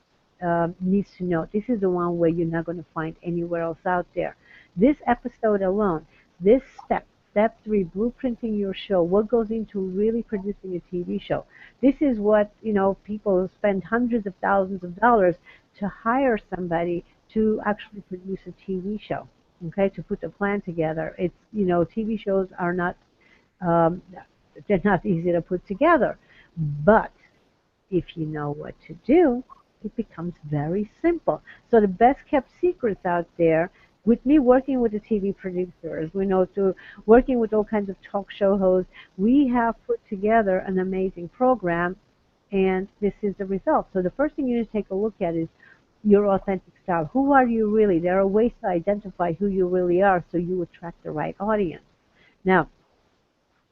needs to know. This is the one where you're not going to find anywhere else out there. This episode alone, this step 3, blueprinting your show, what goes into really producing a TV show. This is what, people spend hundreds of thousands of dollars to hire somebody to actually produce a TV show, okay, to put the plan together. It's, TV shows are not, they're not easy to put together. But if you know what to do, it becomes very simple. So the best kept secrets out there, with me working with the TV producers, working with all kinds of talk show hosts, we have put together an amazing program, and this is the result. So the first thing you need to take a look at is your authentic style. Who are you really? There are ways to identify who you really are so you attract the right audience. Now,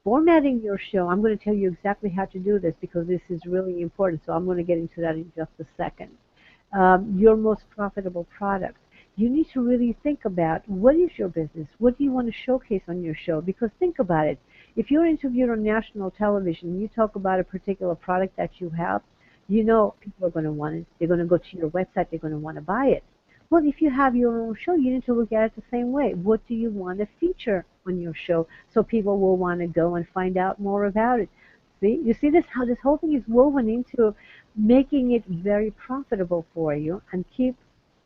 formatting your show, I'm going to tell you exactly how to do this because this is really important, so I'm going to get into that in just a second. Your most profitable product. You need to really think about, what is your business? What do you want to showcase on your show? Because think about it. If you're interviewed on national television and you talk about a particular product that you have, people are going to want it. They're going to go to your website. They're going to want to buy it. Well, if you have your own show, you need to look at it the same way. What do you want to feature on your show so people will want to go and find out more about it? See, you see this, how this whole thing is woven into making it very profitable for you, and keep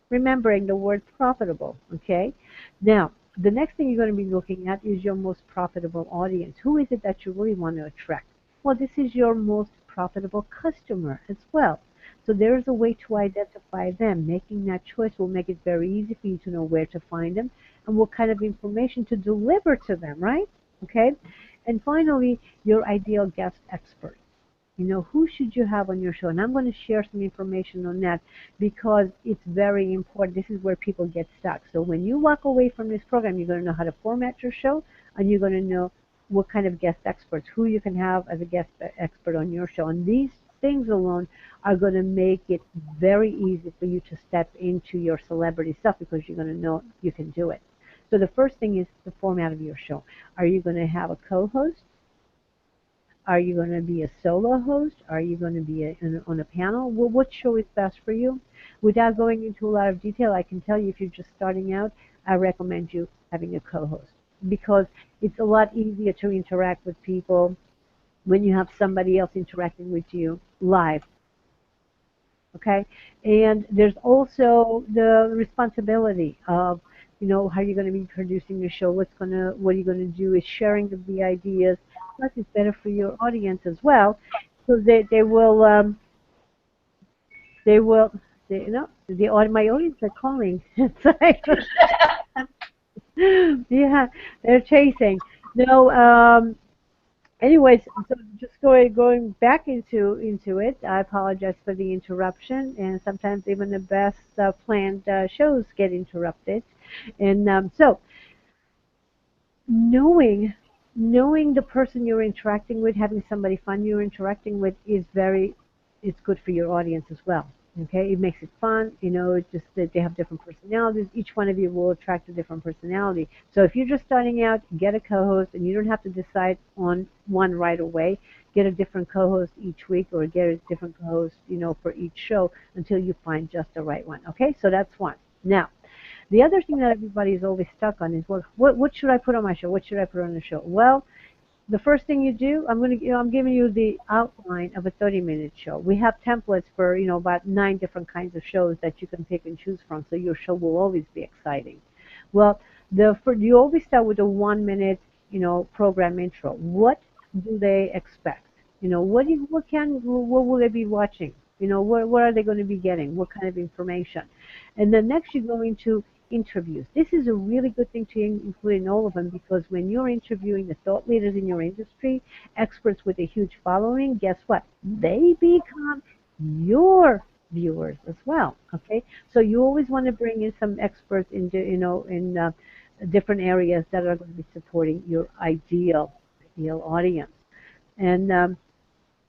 remembering the word profitable, okay? Now, the next thing you're going to be looking at is your most profitable audience. Who is it that you really want to attract? Well, this is your most profitable customer as well. So there is a way to identify them. Making that choice will make it very easy for you to know where to find them and what kind of information to deliver to them, right? Okay? And finally, your ideal guest expert. Who should you have on your show? And I'm going to share some information on that because it's very important. This is where people get stuck. So when you walk away from this program, you're going to know how to format your show, and you're going to know what kind of guest experts, who you can have as a guest expert on your show. And these things alone are going to make it very easy for you to step into your celebrity stuff because you're going to know you can do it. So the first thing is the format of your show. Are you going to have a co-host? Are you going to be a solo host? Are you going to be on a panel? Well, what show is best for you? Without going into a lot of detail, I can tell you if you're just starting out, I recommend you having a co-host because it's a lot easier to interact with people when you have somebody else interacting with you live. Okay? And there's also the responsibility of, how you're going to be producing the show, what are you going to do, is sharing the ideas. Plus, it's better for your audience as well, so my audience are calling. Yeah, they're chasing. No, Anyways, so just going back into it, I apologize for the interruption, and sometimes even the best planned shows get interrupted. And so knowing knowing the person you're interacting with, having somebody fun you're interacting with is very, it's good for your audience as well. Okay, it makes it fun. You know, it's just that they have different personalities. Each one of you will attract a different personality. So if you're just starting out, get a co-host, and you don't have to decide on one right away. Get a different co-host each week, or get a different co-host, you know, for each show until you find just the right one. Okay, so that's one. Now, the other thing that everybody is always stuck on is, well, what should I put on my show? What should I put on the show? Well, the first thing you do, I'm giving you the outline of a 30-minute show. We have templates for, you know, about 9 different kinds of shows that you can pick and choose from, so your show will always be exciting. Well, you always start with a 1-minute, you know, program intro. What do they expect? You know, what will they be watching? You know, what are they going to be getting? What kind of information? And then next you go into interviews. This is a really good thing to include in all of them, because when you're interviewing the thought leaders in your industry, experts with a huge following, guess what? They become your viewers as well. Okay, so you always want to bring in some experts into, you know, in different areas that are going to be supporting your ideal audience. And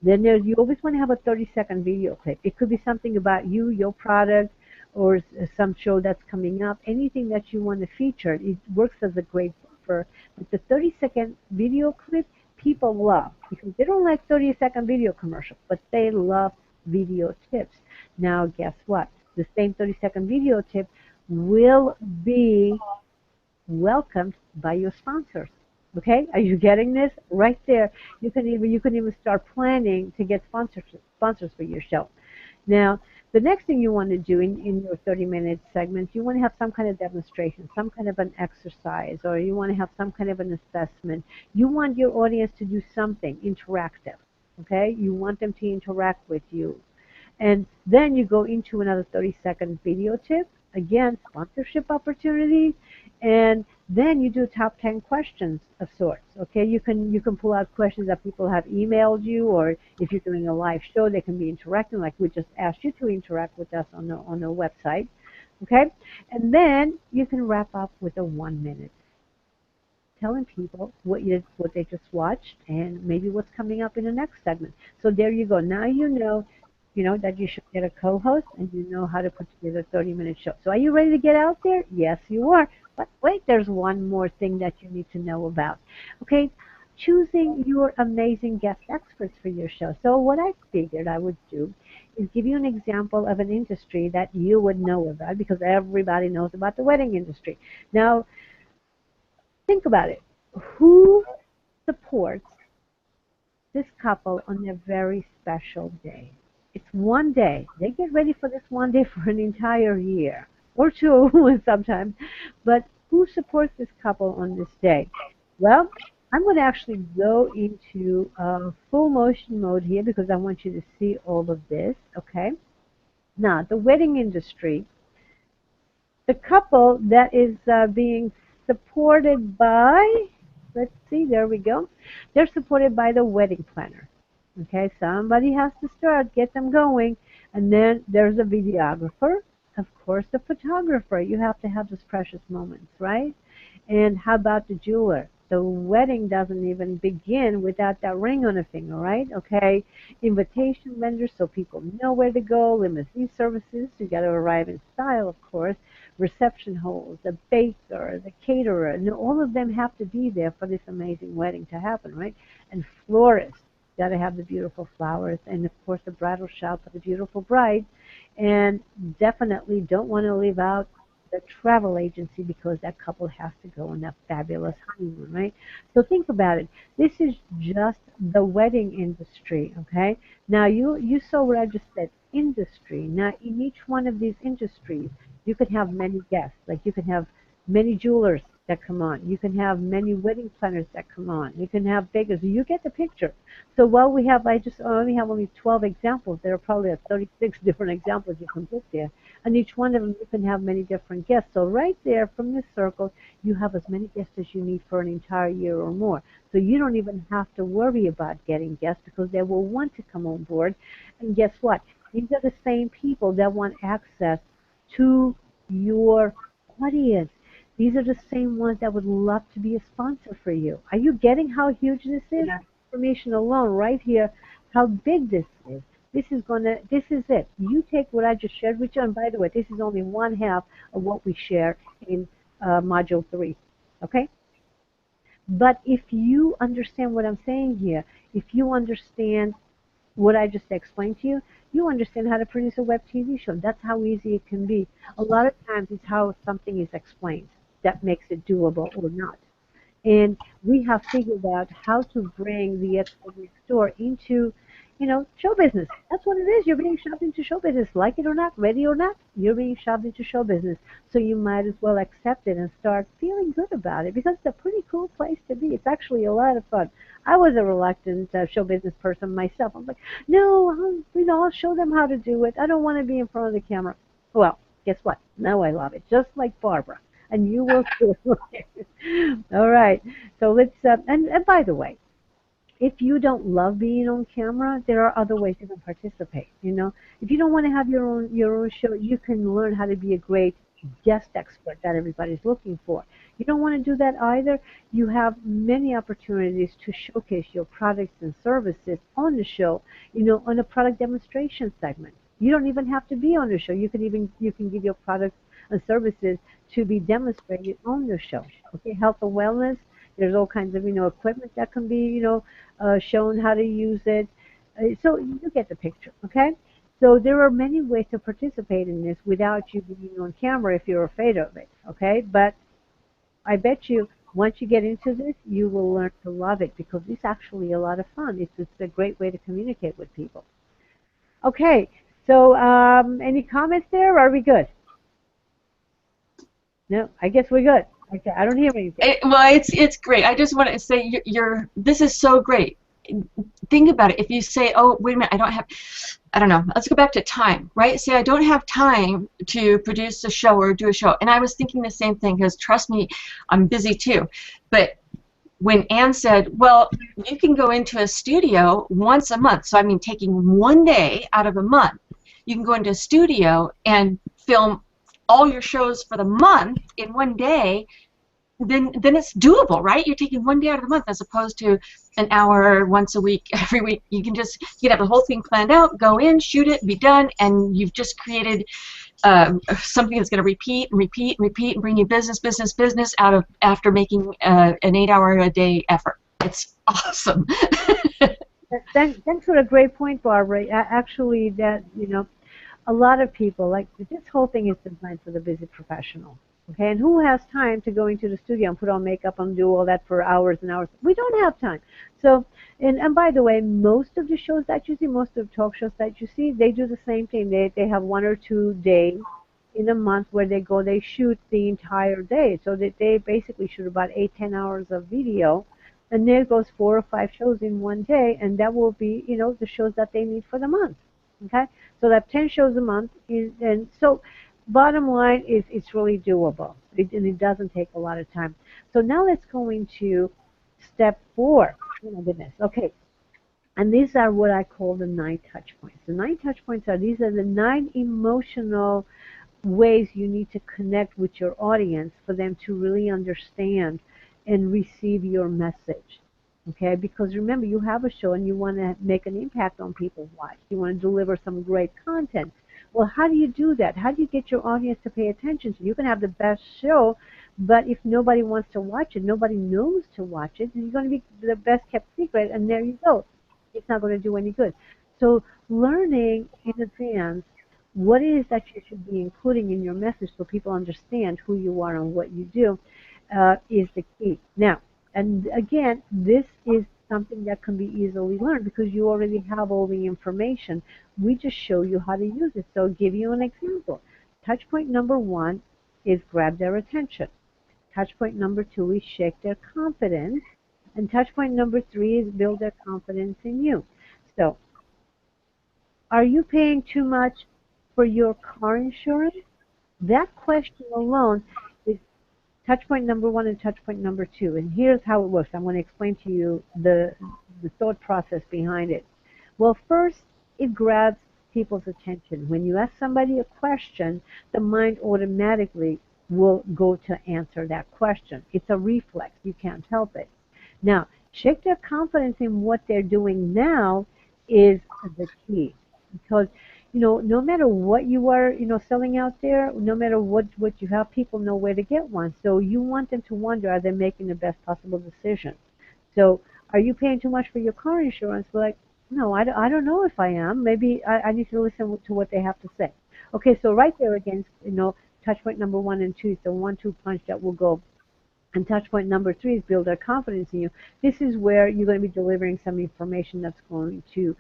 then you always want to have a 30-second video clip. It could be something about you, your product, or some show that's coming up. Anything that you want to feature, it works as a great buffer. But the 30-second video clip, people love, because they don't like 30-second video commercials, but they love video tips. Now, guess what? The same 30-second video tip will be welcomed by your sponsors. Okay, are you getting this? Right there, you can even start planning to get sponsors for your show. Now, the next thing you want to do in your 30-minute segment, you want to have some kind of demonstration, some kind of an exercise, or you want to have some kind of an assessment. You want your audience to do something interactive. Okay, you want them to interact with you. And then you go into another 30-second video tip. Again, sponsorship opportunities. And then you do top 10 questions of sorts. Okay, you can pull out questions that people have emailed you, or if you're doing a live show, they can be interacting, like we just asked you to interact with us on the website. Okay, and then you can wrap up with a 1 minute, telling people what they just watched and maybe what's coming up in the next segment. So there you go. Now you know that you should get a co-host, and you know how to put together a 30-minute show. So are you ready to get out there? Yes, you are. But wait, there's one more thing that you need to know about. Okay, choosing your amazing guest experts for your show. So what I figured I would do is give you an example of an industry that you would know about, because everybody knows about the wedding industry. Now, think about it. Who supports this couple on their very special day? It's one day. They get ready for this one day for an entire year, or two sometimes. But who supports this couple on this day? Well, I'm going to actually go into full motion mode here, because I want you to see all of this. Okay. Now, the wedding industry, the couple that is being supported by, let's see, there we go. They're supported by the wedding planner. Okay, somebody has to start, get them going. And then there's a videographer, of course, the photographer. You have to have those precious moments, right? And how about the jeweler? The wedding doesn't even begin without that ring on the finger, right? Okay, invitation vendors, so people know where to go. Limousine services, you got to arrive in style, of course. Reception halls, the baker, the caterer, and all of them have to be there for this amazing wedding to happen, right? And florists, got to have the beautiful flowers, and of course the bridal shop for the beautiful bride. And definitely don't want to leave out the travel agency, because that couple has to go on that fabulous honeymoon, right? So think about it. This is just the wedding industry, okay? Now you saw what I just said, industry. Now in each one of these industries, you could have many guests. Like you could have many jewelers that come on. You can have many wedding planners that come on. You can have bakers. You get the picture. So while we have, I just only have only 12 examples. There are probably 36 different examples you can put there. And each one of them, you can have many different guests. So right there from this circle, you have as many guests as you need for an entire year or more. So you don't even have to worry about getting guests because they will want to come on board. And guess what? These are the same people that want access to your audience. These are the same ones that would love to be a sponsor for you. Are you getting how huge this is? Yeah. Information alone right here, how big this is. This is it. You take what I just shared with you, and by the way, this is only one half of what we share in Module 3, okay? But if you understand what I'm saying here, if you understand what I just explained to you, you understand how to produce a web TV show. That's how easy it can be. A lot of times it's how something is explained that makes it doable or not. And we have figured out how to bring the expert next door into, show business. That's what it is. You're being shoved into show business. Like it or not, ready or not, you're being shoved into show business. So you might as well accept it and start feeling good about it because it's a pretty cool place to be. It's actually a lot of fun. I was a reluctant show business person myself. I'm like, no, I'll show them how to do it. I don't want to be in front of the camera. Well, guess what? Now I love it, just like Barbara. And you will too. All right. So let's, and by the way, if you don't love being on camera, there are other ways you can participate. If you don't want to have your own show, you can learn how to be a great guest expert that everybody's looking for. You don't want to do that either. You have many opportunities to showcase your products and services on the show, on a product demonstration segment. You don't even have to be on the show. You can give your products and services to be demonstrated on the show. Okay, health and wellness. There's all kinds of equipment that can be shown how to use it. So you get the picture. Okay. So there are many ways to participate in this without you being on camera if you're afraid of it. Okay, but I bet you once you get into this, you will learn to love it because it's actually a lot of fun. It's a great way to communicate with people. Okay. So any comments there? Are we good? No, I guess we're good. Okay, I don't hear anything. It's great. I just want to say this is so great. Think about it. If you say, oh, wait a minute, I don't know. Let's go back to time, right? Say I don't have time to produce a show or do a show. And I was thinking the same thing because trust me, I'm busy too. But when Ann said, well, you can go into a studio once a month. So I mean taking one day out of a month. You can go into a studio and film all your shows for the month in one day, then it's doable, right? You're taking one day out of the month as opposed to an hour once a week, every week. You can have the whole thing planned out, go in, shoot it, be done, and you've just created something that's going to repeat and repeat and repeat and bring you business after making an 8-hour-a-day effort. It's awesome. Thanks for a great point, Barbara. Actually, a lot of people, this whole thing is designed for the busy professional. Okay, and who has time to go into the studio and put on makeup and do all that for hours and hours? We don't have time. So, and by the way, most of the shows that you see, most of the talk shows that you see, they do the same thing. They have 1 or 2 days in a month where they shoot the entire day. So that they basically shoot about 8-10 hours of video, and there goes 4 or 5 shows in one day, and that will be, the shows that they need for the month. Okay, so that 10 shows a month, and so bottom line is it's really doable, and it doesn't take a lot of time. So now let's go into step 4. Oh my goodness. Okay, and these are what I call the 9 touch points. The 9 touch points are the 9 emotional ways you need to connect with your audience for them to really understand and receive your message. Okay, because remember, you have a show and you want to make an impact on people's lives. You want to deliver some great content. Well, how do you do that? How do you get your audience to pay attention? So you can have the best show, but if nobody wants to watch it, nobody knows to watch it, then you're going to be the best kept secret, and there you go. It's not going to do any good. So learning in advance what it is that you should be including in your message so people understand who you are and what you do is the key. Now, and again, this is something that can be easily learned because you already have all the information. We just show you how to use it. So I'll give you an example. Touch point number 1 is grab their attention. Touch point number 2 is shake their confidence. And touch point number 3 is build their confidence in you. So, are you paying too much for your car insurance? That question alone is touch point number 1 and touch point number 2. And here's how it works. I'm going to explain to you the thought process behind it. Well, first, it grabs people's attention. When you ask somebody a question, the mind automatically will go to answer that question. It's a reflex. You can't help it. Now, shake their confidence in what they're doing now is the key. Because, no matter what you are, selling out there, no matter what you have, people know where to get one. So you want them to wonder, are they making the best possible decision? So are you paying too much for your car insurance? Well, like, no, I don't know if I am. Maybe I need to listen to what they have to say. Okay, so right there again, touch point number 1 and 2 is the 1-2 punch that will go. And touch point number 3 is build their confidence in you. This is where you're going to be delivering some information that's going to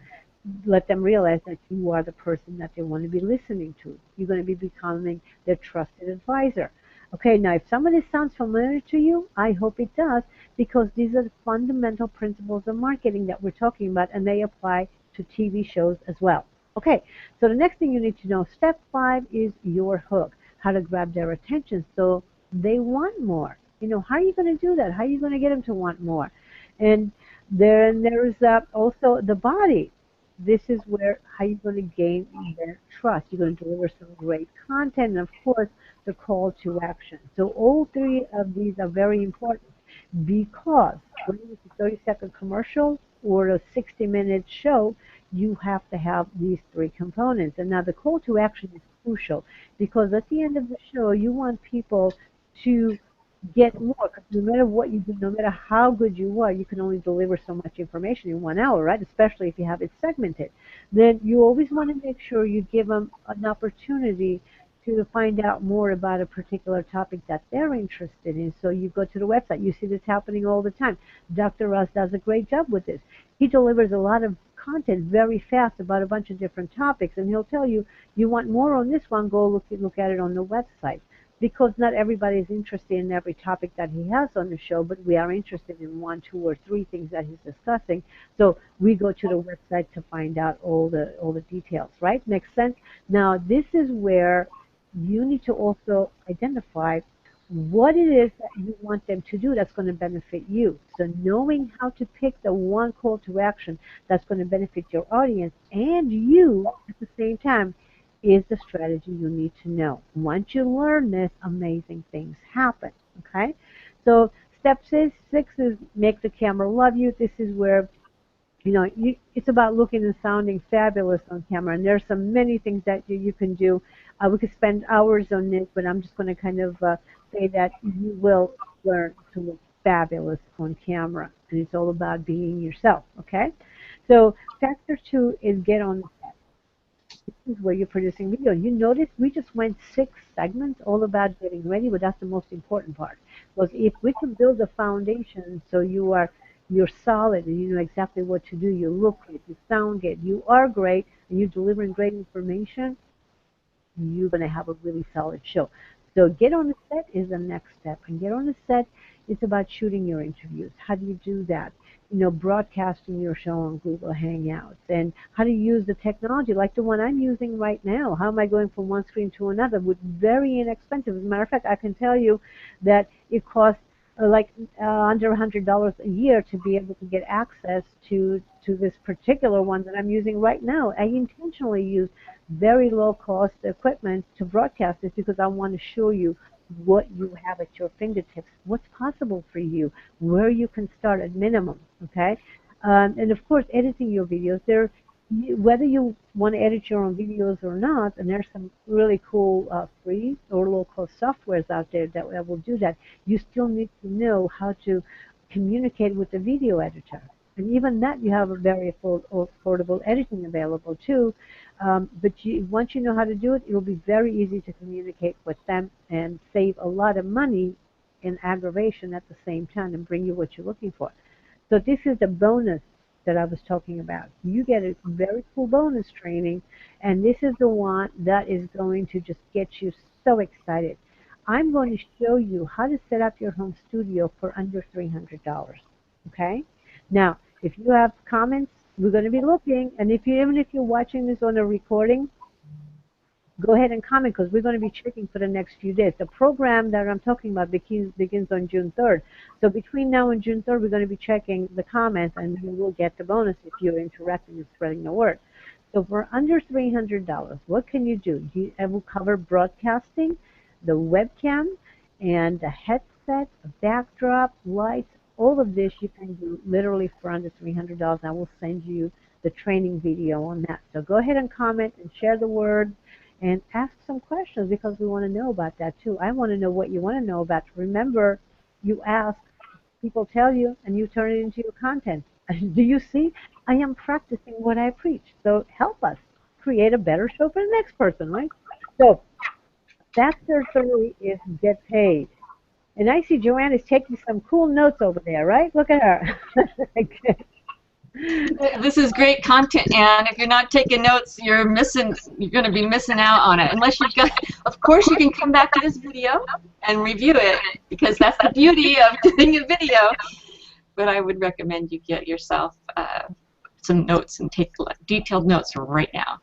let them realize that you are the person that they want to be listening to. You're going to be becoming their trusted advisor. Okay, now if some of this sounds familiar to you, I hope it does, because these are the fundamental principles of marketing that we're talking about, and they apply to TV shows as well. Okay, so the next thing you need to know, step 5 is your hook, how to grab their attention so they want more. How are you going to do that? How are you going to get them to want more? And then there's also the body. This is how you're going to gain their trust. You're going to deliver some great content, and of course, the call to action. So all 3 of these are very important, because whether it's a 30-second commercial or a 60-minute show, you have to have these 3 components. And now the call to action is crucial, because at the end of the show, you want people to get more, because no matter what you do, no matter how good you are, you can only deliver so much information in 1 hour, right? Especially if you have it segmented. Then you always want to make sure you give them an opportunity to find out more about a particular topic that they're interested in. So you go to the website. You see this happening all the time. Dr. Ross does a great job with this. He delivers a lot of content very fast about a bunch of different topics, and he'll tell you, you want more on this one, go look at it on the website. Because not everybody is interested in every topic that he has on the show, but we are interested in 1, 2, or 3 things that he's discussing. So we go to the website to find out all the details, right? Makes sense? Now, this is where you need to also identify what it is that you want them to do that's going to benefit you. So knowing how to pick the one call to action that's going to benefit your audience and you at the same time is the strategy you need to know. Once you learn this, amazing things happen. Okay? So step 6 is make the camera love you. This is where it's about looking and sounding fabulous on camera, and there's many things that you can do. We could spend hours on this, but I'm just going to kind of say that you will learn to look fabulous on camera, and it's all about being yourself. Okay? So factor 2 is get on the set. This is where you're producing video. You notice we just went 6 segments all about getting ready, but that's the most important part. Because if we can build a foundation so you're solid and you know exactly what to do, you look good, you sound good, you are great, and you're delivering great information, you're going to have a really solid show. So get on the set is the next step. And get on the set is about shooting your interviews. How do you do that? Broadcasting your show on Google Hangouts, and how to use the technology like the one I'm using right now. How am I going from one screen to another with very inexpensive? As a matter of fact, I can tell you that it costs under $100 a year to be able to get access to this particular one that I'm using right now. I intentionally use very low cost equipment to broadcast this because I want to show you what you have at your fingertips, what's possible for you, where you can start at minimum, okay? And of course, editing your videos. Whether you want to edit your own videos or not, and there's some really cool free or low-cost softwares out there that will do that, you still need to know how to communicate with the video editor. And even that, you have a very affordable editing available too. But once you know how to do it, it will be very easy to communicate with them and save a lot of money in aggravation at the same time and bring you what you're looking for. So this is the bonus that I was talking about. You get a very cool bonus training, and this is the one that is going to just get you so excited. I'm going to show you how to set up your home studio for under $300. Okay? Now, if you have comments, we're going to be looking, and even if you're watching this on a recording, go ahead and comment because we're going to be checking for the next few days. The program that I'm talking about begins on June 3rd. So between now and June 3rd, we're going to be checking the comments, and you will get the bonus if you're interested in spreading the word. So for under $300, what can you do? I will cover broadcasting, the webcam, and the headset, a backdrop, lights. All of this you can do literally for under $300. I will send you the training video on that. So go ahead and comment and share the word and ask some questions because we want to know about that too. I want to know what you want to know about. Remember, you ask, people tell you, and you turn it into your content. Do you see? I am practicing what I preach. So help us create a better show for the next person, right? So factor 3 is get paid. And I see Joanne is taking some cool notes over there, right? Look at her. This is great content, and if you're not taking notes, you're going to be missing out on it. Unless you've got, of course, you can come back to this video and review it because that's the beauty of doing a video. But I would recommend you get yourself some notes and take detailed notes right now.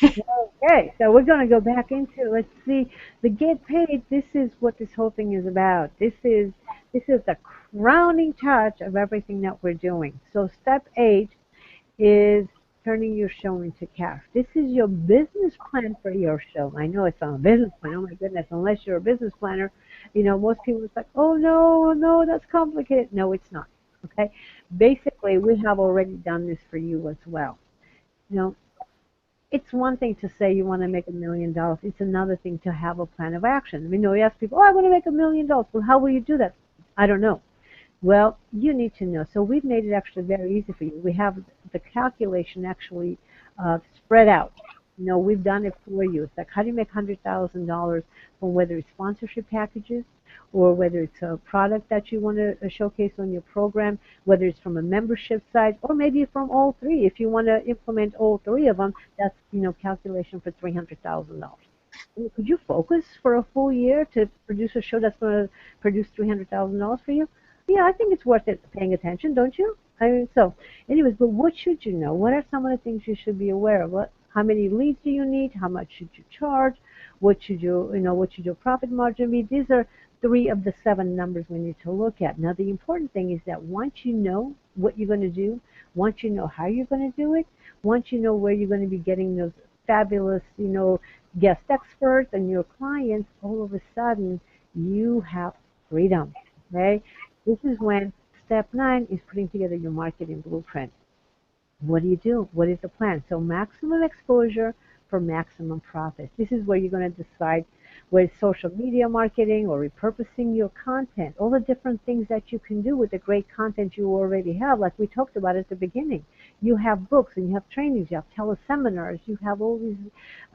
Okay, so we're going to go back into, let's see, the get paid. This is what this whole thing is about. This is the crowning touch of everything that we're doing. So step 8 is turning your show into cash. This is your business plan for your show. I know it's on a business plan. Oh my goodness, unless you're a business planner, most people are like, oh no, that's complicated. No, it's not. Okay, basically, we have already done this for you as well. It's one thing to say you want to make $1 million. It's another thing to have a plan of action. We ask people, I want to make $1 million. Well, how will you do that? I don't know. Well, you need to know. So we've made it actually very easy for you. We have the calculation actually spread out. We've done it for you. It's like, how do you make $100,000 from whether it's sponsorship packages or whether it's a product that you want to showcase on your program, whether it's from a membership site or maybe from all three. If you want to implement all three of them, that's, calculation for $300,000. Could you focus for a full year to produce a show that's going to produce $300,000 for you? Yeah, I think it's worth it paying attention, don't you? So anyways, but what should you know? What are some of the things you should be aware of? How many leads do you need? How much should you charge? What should what should your profit margin be? These are 3 of the 7 numbers we need to look at. Now, the important thing is that once you know what you're going to do, once you know how you're going to do it, once you know where you're going to be getting those fabulous, guest experts and your clients, all of a sudden you have freedom. Okay? This is when step 9 is putting together your marketing blueprint. What do you do? What is the plan? So maximum exposure for maximum profit. This is where you're going to decide whether it's social media marketing or repurposing your content, all the different things that you can do with the great content you already have, like we talked about at the beginning. You have books and you have trainings, you have teleseminars, you have all these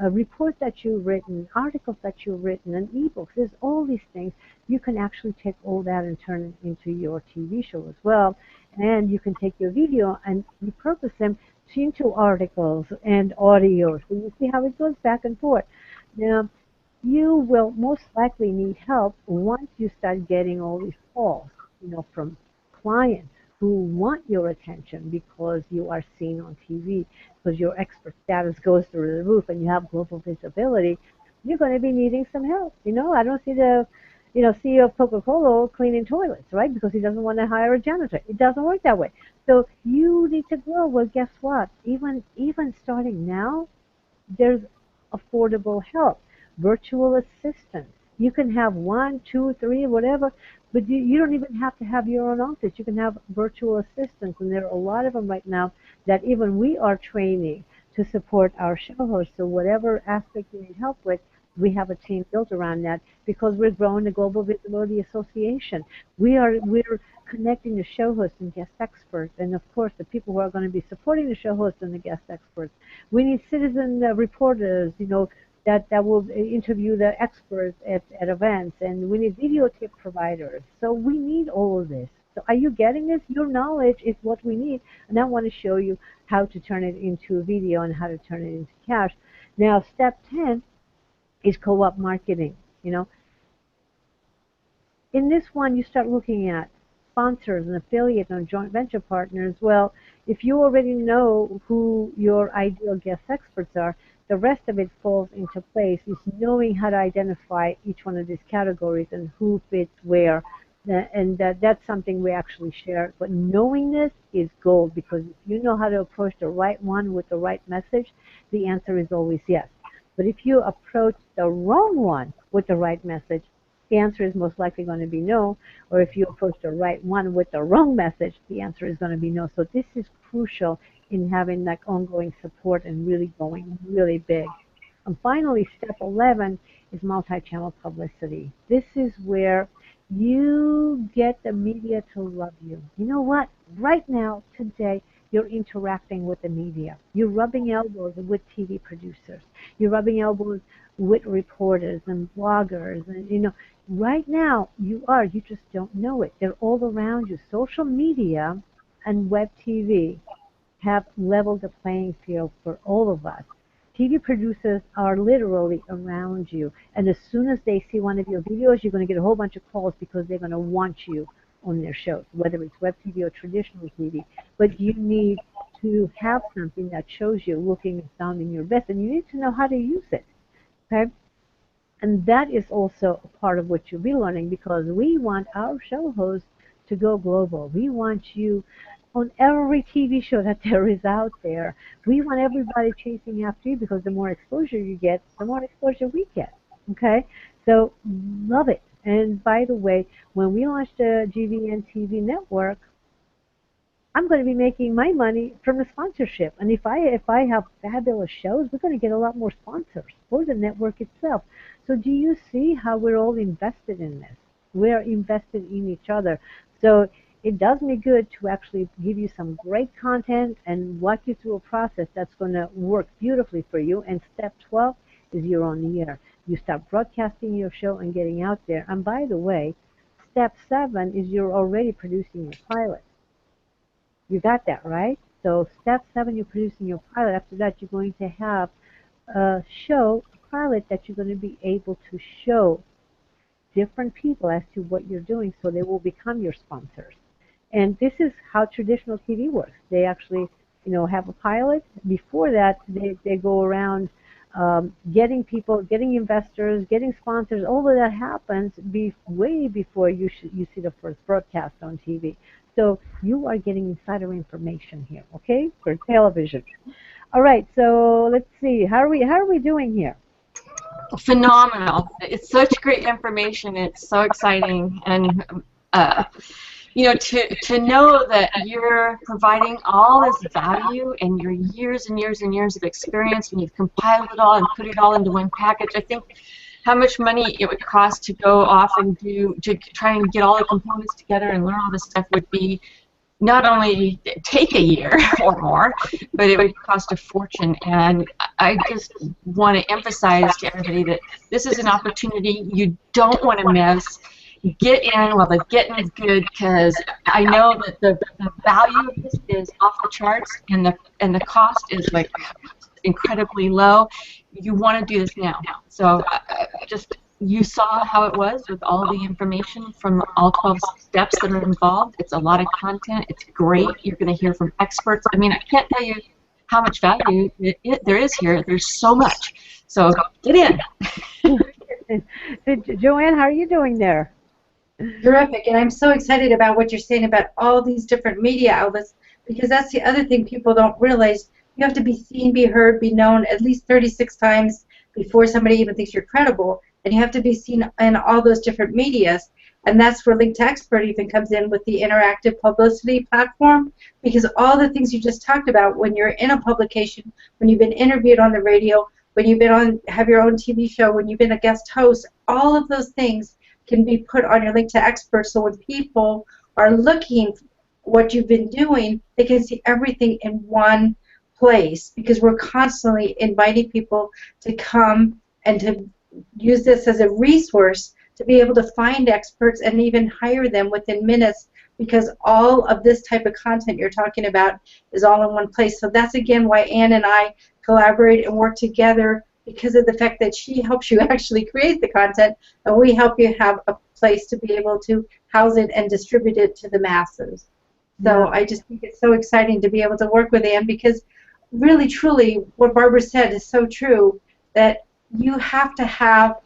reports that you've written, articles that you've written, and ebooks. There's all these things. You can actually take all that and turn it into your TV show as well. And you can take your video and repurpose them into articles and audio. So you see how it goes back and forth. Now, you will most likely need help once you start getting all these calls, from clients who want your attention because you are seen on TV, because your expert status goes through the roof and you have global visibility. You're going to be needing some help. I don't see the CEO of Coca-Cola cleaning toilets, right? Because he doesn't want to hire a janitor. It doesn't work that way. So you need to grow. Well, guess what? Even starting now, there's affordable help. Virtual assistants. You can have 1, 2, 3, whatever, but you don't even have to have your own office. You can have virtual assistants, and there are a lot of them right now that even we are training to support our show hosts. So whatever aspect you need help with, we have a team built around that because we're growing the Global Visibility Association. We're connecting the show hosts and guest experts, and of course the people who are going to be supporting the show hosts and the guest experts. We need citizen reporters, that will interview the experts at events, and we need videotape providers. So we need all of this. So are you getting this? Your knowledge is what we need, and I want to show you how to turn it into a video and how to turn it into cash. Now, step 10 is co-op marketing. in this one, you start looking at sponsors and affiliates and joint venture partners. Well, if you already know who your ideal guest experts are, the rest of it falls into place. It's knowing how to identify each one of these categories and who fits where. And that's something we actually share. But knowing this is gold, because if you know how to approach the right one with the right message, the answer is always yes. But if you approach the wrong one with the right message, the answer is most likely going to be no. Or if you approach the right one with the wrong message, the answer is going to be no. So this is crucial in having that ongoing support and really going really big. And finally, step 11 is multi-channel publicity. This is where you get the media to love you. You know what? Right now, today, you're interacting with the media. You're rubbing elbows with TV producers. You're rubbing elbows with reporters and bloggers. And, you know, right now, you just don't know it. They're all around you. Social media and web TV have leveled the playing field for all of us. TV producers are literally around you, and as soon as they see one of your videos, you're going to get a whole bunch of calls because they're going to want you on their shows, whether it's web TV or traditional TV. But you need to have something that shows you looking and sounding your best, and you need to know how to use it, okay? And that is also a part of what you'll be learning, because we want our show hosts to go global. We want you on every TV show that there is out there. We want everybody chasing after you, because the more exposure you get, the more exposure we get, okay? So love it. And by the way, when we launch the GVN TV network, I'm going to be making my money from the sponsorship. And if I have fabulous shows, we're going to get a lot more sponsors for the network itself. So do you see how we're all invested in this? We're invested in each other. So it does me good to actually give you some great content and walk you through a process that's going to work beautifully for you. And step 12 is you're on the air. You start broadcasting your show and getting out there. And by the way, step 7 is you're already producing your pilot. You got that, right? So step 7, you're producing your pilot. After that, you're going to have a pilot that you're going to be able to show different people as to what you're doing, so they will become your sponsors. And this is how traditional TV works. They actually, have a pilot. Before that, they go around getting people, getting investors, getting sponsors. All of that happens way before you see the first broadcast on TV. So you are getting insider information here, okay, for television. All right, so let's see. How are we doing here? Phenomenal. It's such great information. It's so exciting. And to know that you're providing all this value and your years and years and years of experience, and you've compiled it all and put it all into one package. I think how much money it would cost to go off and to try and get all the components together and learn all this stuff would be not only take a year or more, but it would cost a fortune. And I just want to emphasize to everybody that this is an opportunity you don't want to miss. Get in while the getting is good, because I know that the value of this is off the charts, and the cost is like incredibly low. You want to do this now. So you saw how it was with all the information from all 12 steps that are involved. It's a lot of content. It's great. You're going to hear from experts. I mean, I can't tell you how much value there is here. There's so much. So get in. Joanne, how are you doing there? Terrific, and I'm so excited about what you're saying about all these different media outlets, because that's the other thing people don't realize. You have to be seen, be heard, be known at least 36 times before somebody even thinks you're credible, and you have to be seen in all those different medias, and that's where Link to Expert even comes in with the interactive publicity platform, because all the things you just talked about, when you're in a publication, when you've been interviewed on the radio, when you've been have your own TV show, when you've been a guest host, all of those things can be put on your Link to Expert, so when people are looking what you've been doing, they can see everything in one place, because we're constantly inviting people to come and to use this as a resource to be able to find experts and even hire them within minutes, because all of this type of content you're talking about is all in one place. So that's again why Ann and I collaborate and work together, because of the fact that she helps you actually create the content, and we help you have a place to be able to house it and distribute it to the masses. So Yeah. I just think it's so exciting to be able to work with Ann, because really, truly, what Barbara said is so true, that you have to have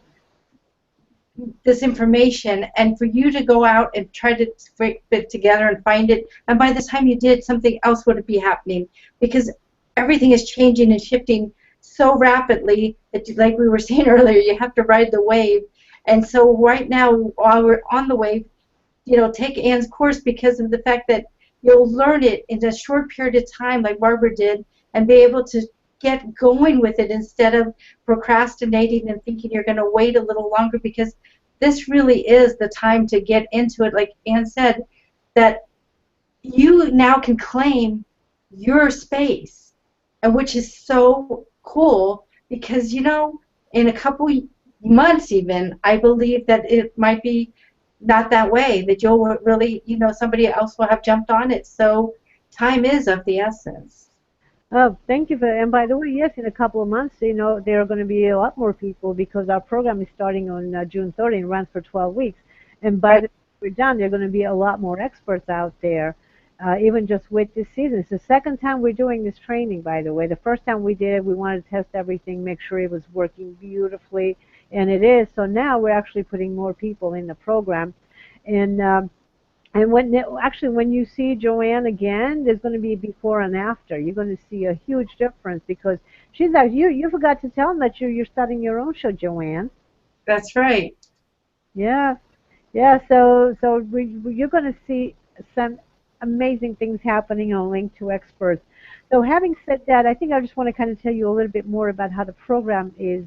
this information, and for you to go out and try to scrape it together and find it, and by the time you did, something else would be happening, because everything is changing and shifting so rapidly that, like we were saying earlier, you have to ride the wave. And so right now, while we're on the wave, take Ann's course, because of the fact that you'll learn it in a short period of time, like Barbara did, and be able to get going with it instead of procrastinating and thinking you're going to wait a little longer, because this really is the time to get into it. Like Ann said, that you now can claim your space, and which is so cool, because in a couple months even, I believe that it might be not that way, that you'll really, somebody else will have jumped on it. So time is of the essence. Oh, thank you for. And by the way, yes, in a couple of months, there are going to be a lot more people, because our program is starting on June 30 and runs for 12 weeks. And by the time we're done, there are going to be a lot more experts out there, even just with this season. It's the second time we're doing this training, by the way. The first time we did it, we wanted to test everything, make sure it was working beautifully, and it is. So now we're actually putting more people in the program. And when you see Joanne again, there's going to be a before and after. You're going to see a huge difference, because she's like, you forgot to tell them that you're starting your own show, Joanne. That's right. Yeah, yeah. So you're going to see some amazing things happening on Link to Experts. So having said that, I think I just want to kind of tell you a little bit more about how the program is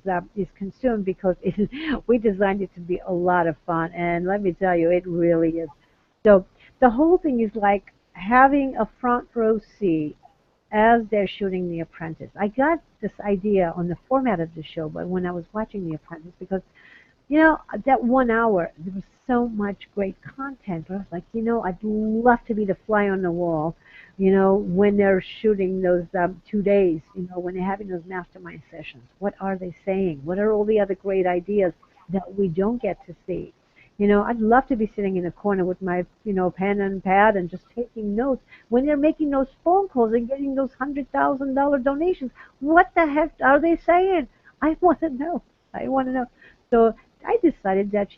consumed, because we designed it to be a lot of fun, and let me tell you, it really is. So the whole thing is like having a front row seat as they're shooting The Apprentice. I got this idea on the format of the show, but when I was watching The Apprentice, because that 1 hour, there was so much great content. But I was like, I'd love to be the fly on the wall, when they're shooting those 2 days, when they're having those mastermind sessions. What are they saying? What are all the other great ideas that we don't get to see? I'd love to be sitting in a corner with my, pen and pad and just taking notes when they're making those phone calls and getting those $100,000 donations. What the heck are they saying? I want to know. I want to know. So I decided that,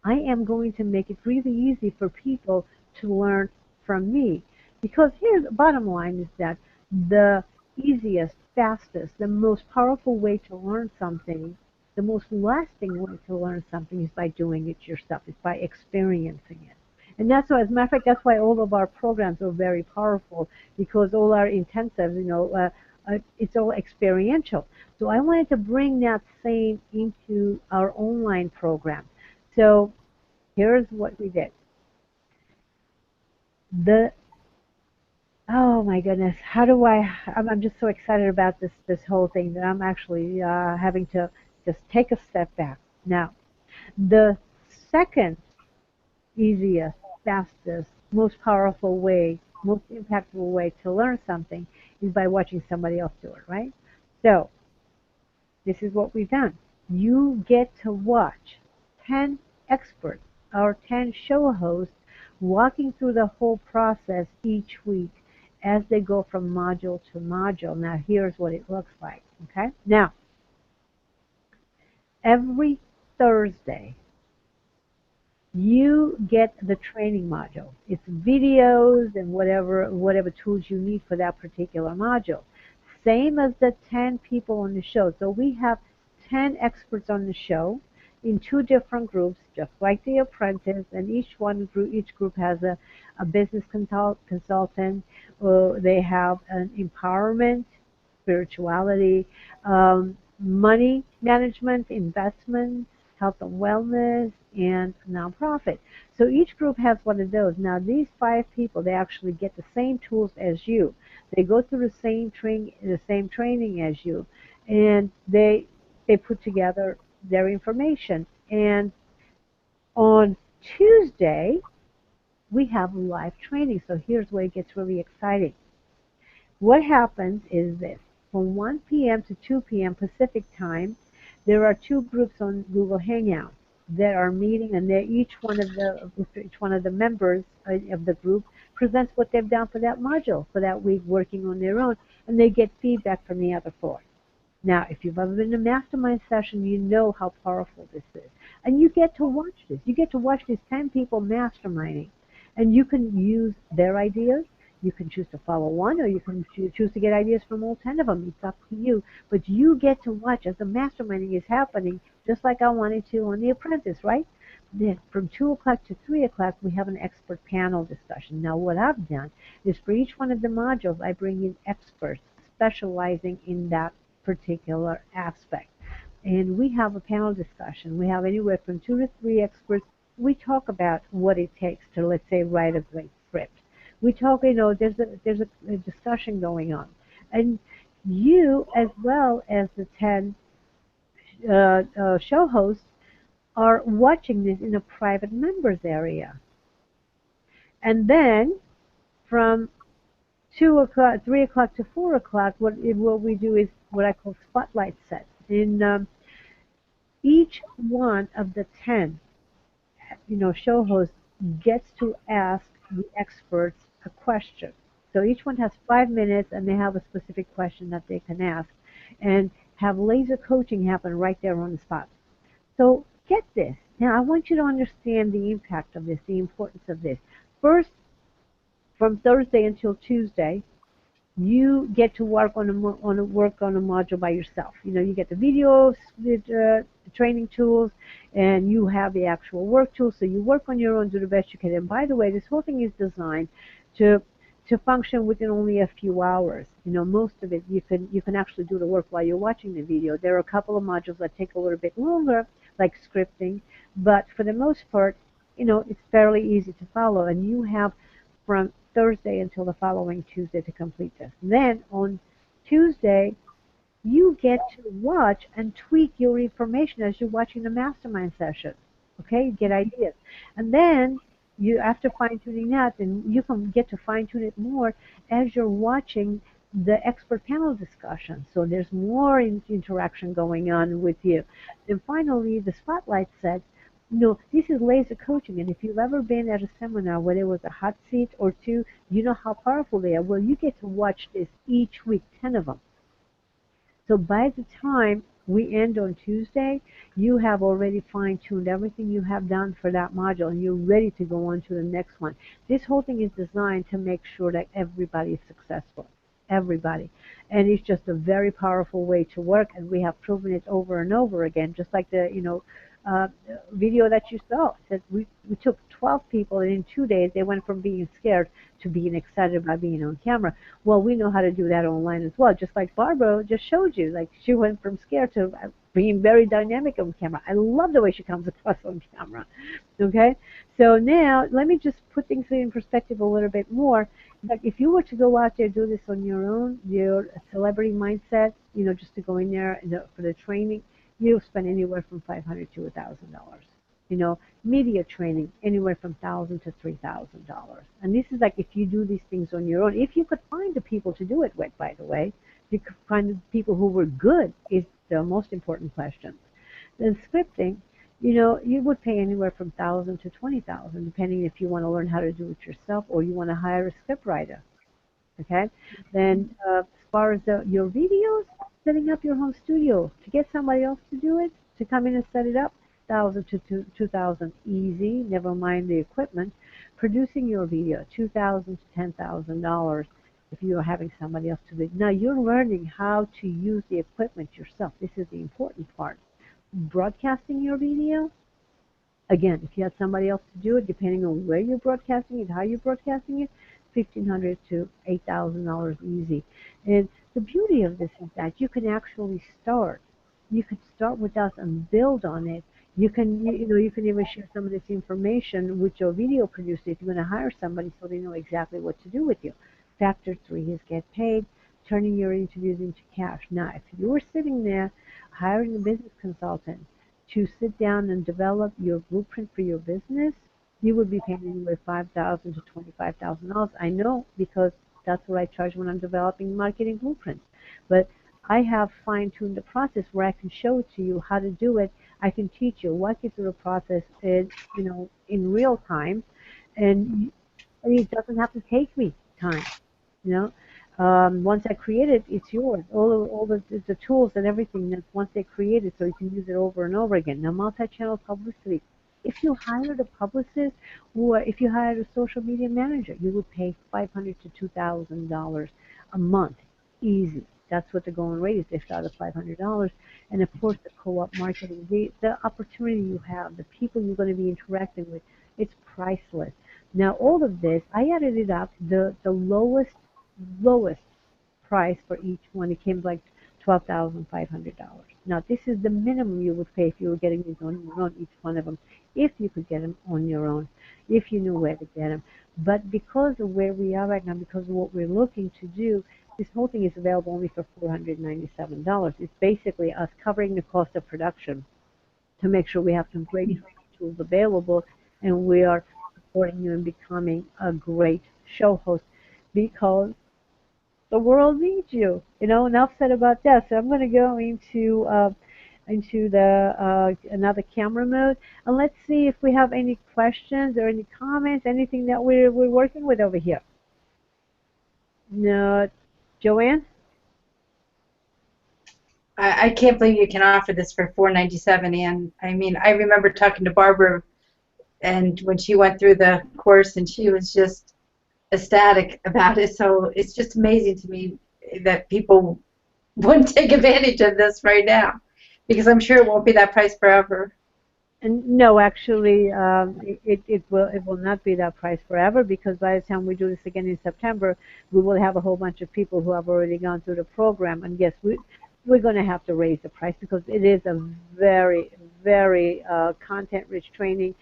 I am going to make it really easy for people to learn from me. Because here's the bottom line, is that the easiest, fastest, the most powerful way to learn something, the most lasting way to learn something, is by doing it yourself. It's by experiencing it. And that's why, as a matter of fact, that's why all of our programs are very powerful, because all our intensives, it's all experiential. So I wanted to bring that same into our online program. So here's what we did. Oh my goodness, I'm just so excited about this whole thing that I'm actually having to just take a step back. Now, the second easiest, fastest, most powerful way, most impactful way to learn something is by watching somebody else do it, right? So, this is what we've done. You get to watch 10 experts, our 10 show hosts, walking through the whole process each week as they go from module to module. Now, here's what it looks like, okay? Now, every Thursday, you get the training module. It's videos and whatever tools you need for that particular module. Same as the 10 people on the show. So we have 10 experts on the show in 2 different groups, just like The Apprentice, and each group has a business consultant. They have an empowerment, spirituality, money management, investments, health and wellness, and nonprofit. So each group has one of those. Now these 5 people, they actually get the same tools as you. They go through the same training as you, and they put together their information. And on Tuesday, we have live training. So here's where it gets really exciting. What happens is this. From 1 p.m. to 2 p.m. Pacific time, there are 2 groups on Google Hangout. that are meeting, and each one of the members of the group presents what they've done for that module for that week, working on their own, and they get feedback from the other 4. Now, if you've ever been in a mastermind session, you know how powerful this is. And you get to watch this. You get to watch these 10 people masterminding. And you can use their ideas. You can choose to follow one, or you can choose to get ideas from all 10 of them. It's up to you. But you get to watch as the masterminding is happening, just like I wanted to on The Apprentice, right? Then from 2 o'clock to 3 o'clock, we have an expert panel discussion. Now, what I've done is for each one of the modules, I bring in experts specializing in that particular aspect. And we have a panel discussion. We have anywhere from 2 to 3 experts. We talk about what it takes to, let's say, write a great script. We talk, there's a discussion going on. And you, as well as the 10 show hosts, are watching this in a private members area. And then from 3 o'clock to 4 o'clock, what we do is what I call spotlight sets. In each one of the 10, show hosts gets to ask the experts a question. So each one has 5 minutes, and they have a specific question that they can ask, and have laser coaching happen right there on the spot. So get this. Now, I want you to understand the impact of this, the importance of this. First, from Thursday until Tuesday, you get to work on a module by yourself. You get the videos, the training tools, and you have the actual work tools. So you work on your own, do the best you can. And by the way, this whole thing is designed to function within only a few hours. Most of it you can actually do the work while you're watching the video. There are a couple of modules that take a little bit longer, like scripting, but for the most part, it's fairly easy to follow. And you have from Thursday until the following Tuesday to complete this. Then on Tuesday, you get to watch and tweak your information as you're watching the mastermind session. Okay, you get ideas. And then after fine-tuning that, then you can get to fine-tune it more as you're watching the expert panel discussion. So there's more interaction going on with you. And finally, the spotlight set. This is laser coaching, and if you've ever been at a seminar where there was a hot seat or 2, you know how powerful they are. Well, you get to watch this each week, 10 of them. So by the time we end on Tuesday, you have already fine-tuned everything you have done for that module, and you're ready to go on to the next one. This whole thing is designed to make sure that everybody is successful. Everybody. And it's just a very powerful way to work, and we have proven it over and over again, just like the, video that you saw. That we took 12 people, and in 2 days they went from being scared to being excited about being on camera. Well, we know how to do that online as well, just like Barbara just showed you. Like, she went from scared to being very dynamic on camera. I love the way she comes across on camera. Okay, so now let me just put things in perspective a little bit more. Like, if you were to go out there do this on your own, your celebrity mindset, just to go in there for the training, you'll spend anywhere from $500 to $1,000. Media training, anywhere from $1,000 to $3,000. And this is like if you do these things on your own. If you could find the people to do it with, by the way, you could find the people who were good is the most important question. Then scripting, you would pay anywhere from $1,000 to $20,000, depending if you want to learn how to do it yourself or you want to hire a script writer. Okay? Then as far as your videos, setting up your home studio, to get somebody else to do it, to come in and set it up, $1,000 to $2,000 easy, never mind the equipment. Producing your video, $2,000 to $10,000 if you are having somebody else to do it. Now you're learning how to use the equipment yourself. This is the important part. Broadcasting your video, again, if you have somebody else to do it, depending on where you're broadcasting it, how you're broadcasting it, $1,500 to $8,000 easy. And the beauty of this is that you can actually start. You could start with us and build on it. You can even share some of this information with your video producer if you're going to hire somebody so they know exactly what to do with you. Factor 3 is get paid, turning your interviews into cash. Now, if you were sitting there hiring a business consultant to sit down and develop your blueprint for your business, you would be paying anywhere $5,000 to $25,000. I know, because that's what I charge when I'm developing marketing blueprints. But I have fine-tuned the process where I can show it to you how to do it I can teach you, walk you through the process, in, in real time, and it doesn't have to take me time. You know, once I create it, it's yours. All the tools and everything that once they create it, so you can use it over and over again. Now, multi-channel publicity. If you hired a publicist or if you hired a social media manager, you would pay $500 to $2,000 a month, easy. That's what the going rate is. They start at $500, and of course the co-op marketing, the opportunity you have, the people you're going to be interacting with, it's priceless. Now all of this, I added it up. The lowest price for each one, it came like $12,500. Now this is the minimum you would pay if you were getting these on your own, each one of them, if you could get them on your own, if you knew where to get them. But because of where we are right now, because of what we're looking to do, this whole thing is available only for $497. It's basically us covering the cost of production to make sure we have some great training tools available, and we are supporting you in becoming a great show host, because the world needs you. Enough said about that. So I'm going to go into the another camera mode, and let's see if we have any questions or any comments, anything that we're working with over here. No, Joanne? I can't believe you can offer this for $497, and I mean, I remember talking to Barbara, and when she went through the course, and she was just ecstatic about it. So it's just amazing to me that people wouldn't take advantage of this right now, because I'm sure it won't be that price forever. And no, actually, it will not be that price forever, because by the time we do this again in September, we will have a whole bunch of people who have already gone through the program. And yes, we're going to have to raise the price, because it is a very, very content-rich training.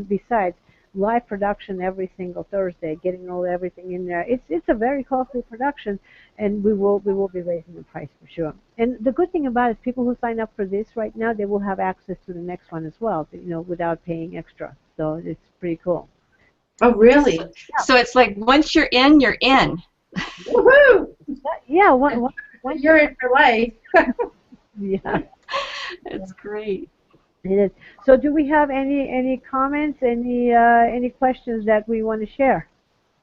Besides, live production every single Thursday, getting everything in there. It's a very costly production, and we will be raising the price for sure. And the good thing about it is people who sign up for this right now, they will have access to the next one as well, without paying extra. So it's pretty cool. Oh, really? So it's like once you're in, you're in. Woohoo! Yeah, you're in for life. Yeah, It's great. it is. So do we have any comments, any questions that we want to share?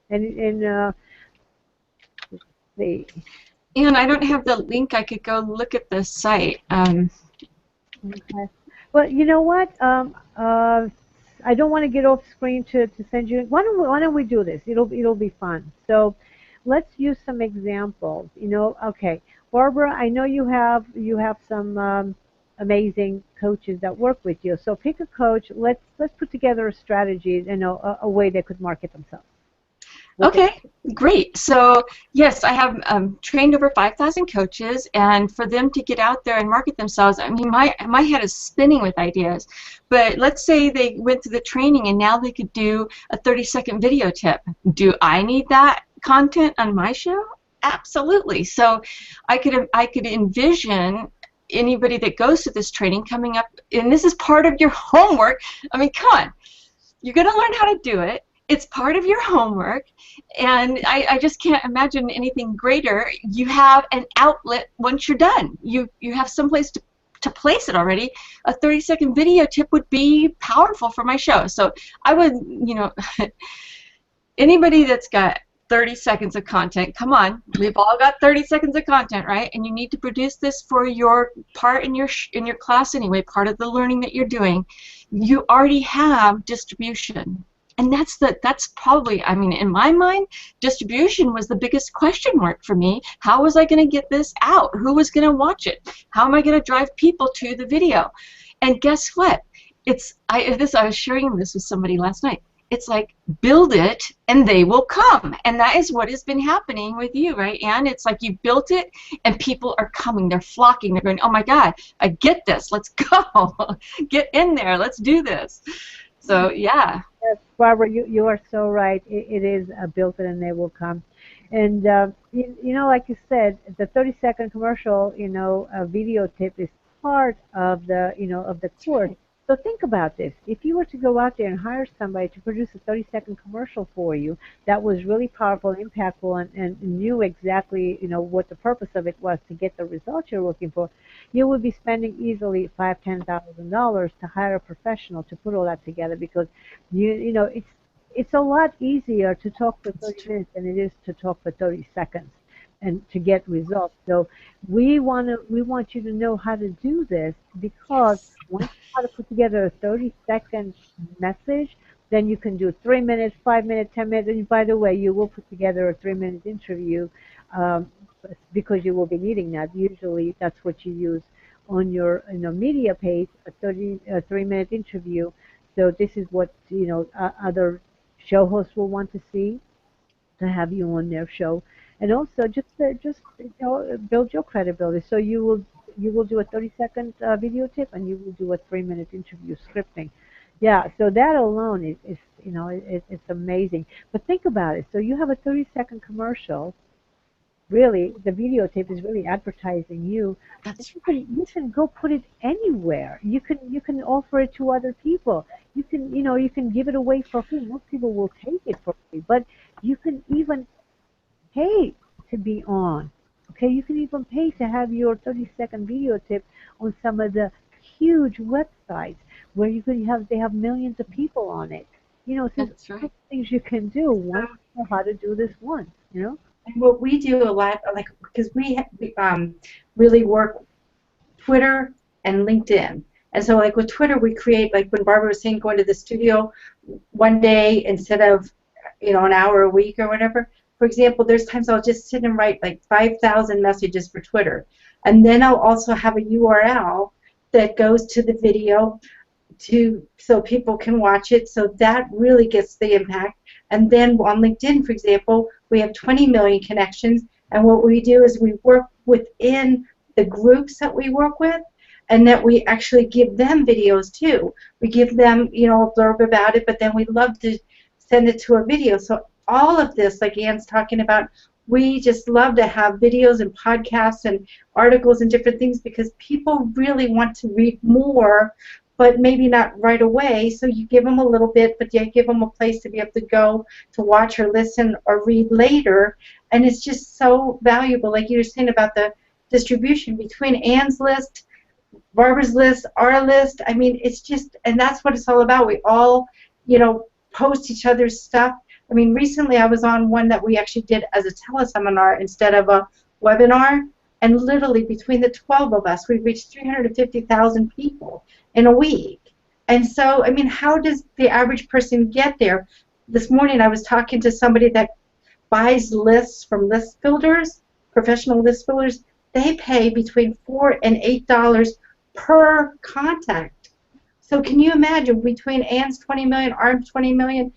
Let's see. And I don't have the link. I could go look at the site. Okay. Well, you know what? I don't want to get off screen to send you. Why don't we do this? It'll be fun. So let's use some examples. Okay, Barbara, I know you have some amazing coaches that work with you. So pick a coach. Let's put together a strategy, a way they could market themselves. Okay, great. So yes, I have trained over 5,000 coaches, and for them to get out there and market themselves, I mean, my head is spinning with ideas. But let's say they went through the training and now they could do a 30-second video tip. Do I need that content on my show? Absolutely. So I could envision anybody that goes to this training coming up, and this is part of your homework. I mean, come on. You're going to learn how to do it. It's part of your homework, and I just can't imagine anything greater. You have an outlet once you're done. You have someplace to place it already. A 30-second video tip would be powerful for my show. So I would, anybody that's got 30 seconds of content, come on, we've all got 30 seconds of content, right? And you need to produce this for your part in your class anyway, part of the learning that you're doing. You already have distribution. And that's probably, I mean, in my mind, distribution was the biggest question mark for me. How was I going to get this out? Who was going to watch it? How am I going to drive people to the video? And guess what? I was sharing this with somebody last night. It's like, build it and they will come. And that is what has been happening with you, right, Anne? It's like you built it and people are coming. They're flocking. They're going, oh my God, I get this. Let's go. Get in there. Let's do this. So, yeah. Yes, Barbara, you are so right. It is built it and they will come. And, like you said, the 30-second commercial, video tip is part of the, of the course. So think about this. If you were to go out there and hire somebody to produce a 30-second commercial for you that was really powerful, impactful, and knew exactly, what the purpose of it was to get the results you're looking for, you would be spending easily $5,000-$10,000 to hire a professional to put all that together, because it's a lot easier to talk for 30 minutes than it is to talk for 30 seconds and to get results. So we want you to know how to do this, because once you know how to put together a 30-second message, then you can do 3 minutes, 5 minutes, 10 minutes. And by the way, you will put together a 3-minute interview because you will be needing that. Usually that's what you use on your media page, a 3-minute interview. So this is what other show hosts will want to see, to have you on their show, and also just build your credibility. So you will do a 30-second video tip, and you will do a 3-minute interview scripting. Yeah, so that alone is it's amazing. But think about it. So you have a 30-second commercial. Really, the videotape is really advertising you. That's You can go put it anywhere. You can offer it to other people. You can give it away for free. Most people will take it for free, but you can even pay to be on. Okay, you can even pay to have your 30-second video tip on some of the huge websites where they have millions of people on it. So That's right. things you can do once you know how to do this once. And what we do a lot, like, because we really work Twitter and LinkedIn. And so, like, with Twitter, we create, like when Barbara was saying, going to the studio one day instead of, an hour a week or whatever. For example, there's times I'll just sit and write like 5,000 messages for Twitter. And then I'll also have a URL that goes to the video so people can watch it. So that really gets the impact. And then on LinkedIn, for example, we have 20 million connections. And what we do is we work within the groups that we work with, and that we actually give them videos too. We give them, a blurb about it, but then we love to send it to a video. So all of this, like Anne's talking about, we just love to have videos and podcasts and articles and different things, because people really want to read more, but maybe not right away. So you give them a little bit, but you give them a place to be able to go to watch or listen or read later. And it's just so valuable. Like you were saying about the distribution between Anne's list, Barbara's list, our list. I mean, it's just, and that's what it's all about. We all, post each other's stuff. I mean, recently I was on one that we actually did as a teleseminar instead of a webinar. And literally between the 12 of us, we reached 350,000 people in a week. And so, I mean, how does the average person get there? This morning I was talking to somebody that buys lists from list builders, professional list builders. They pay between $4 and $8 per contact. So can you imagine, between Anne's 20 million, Arm's 20 million,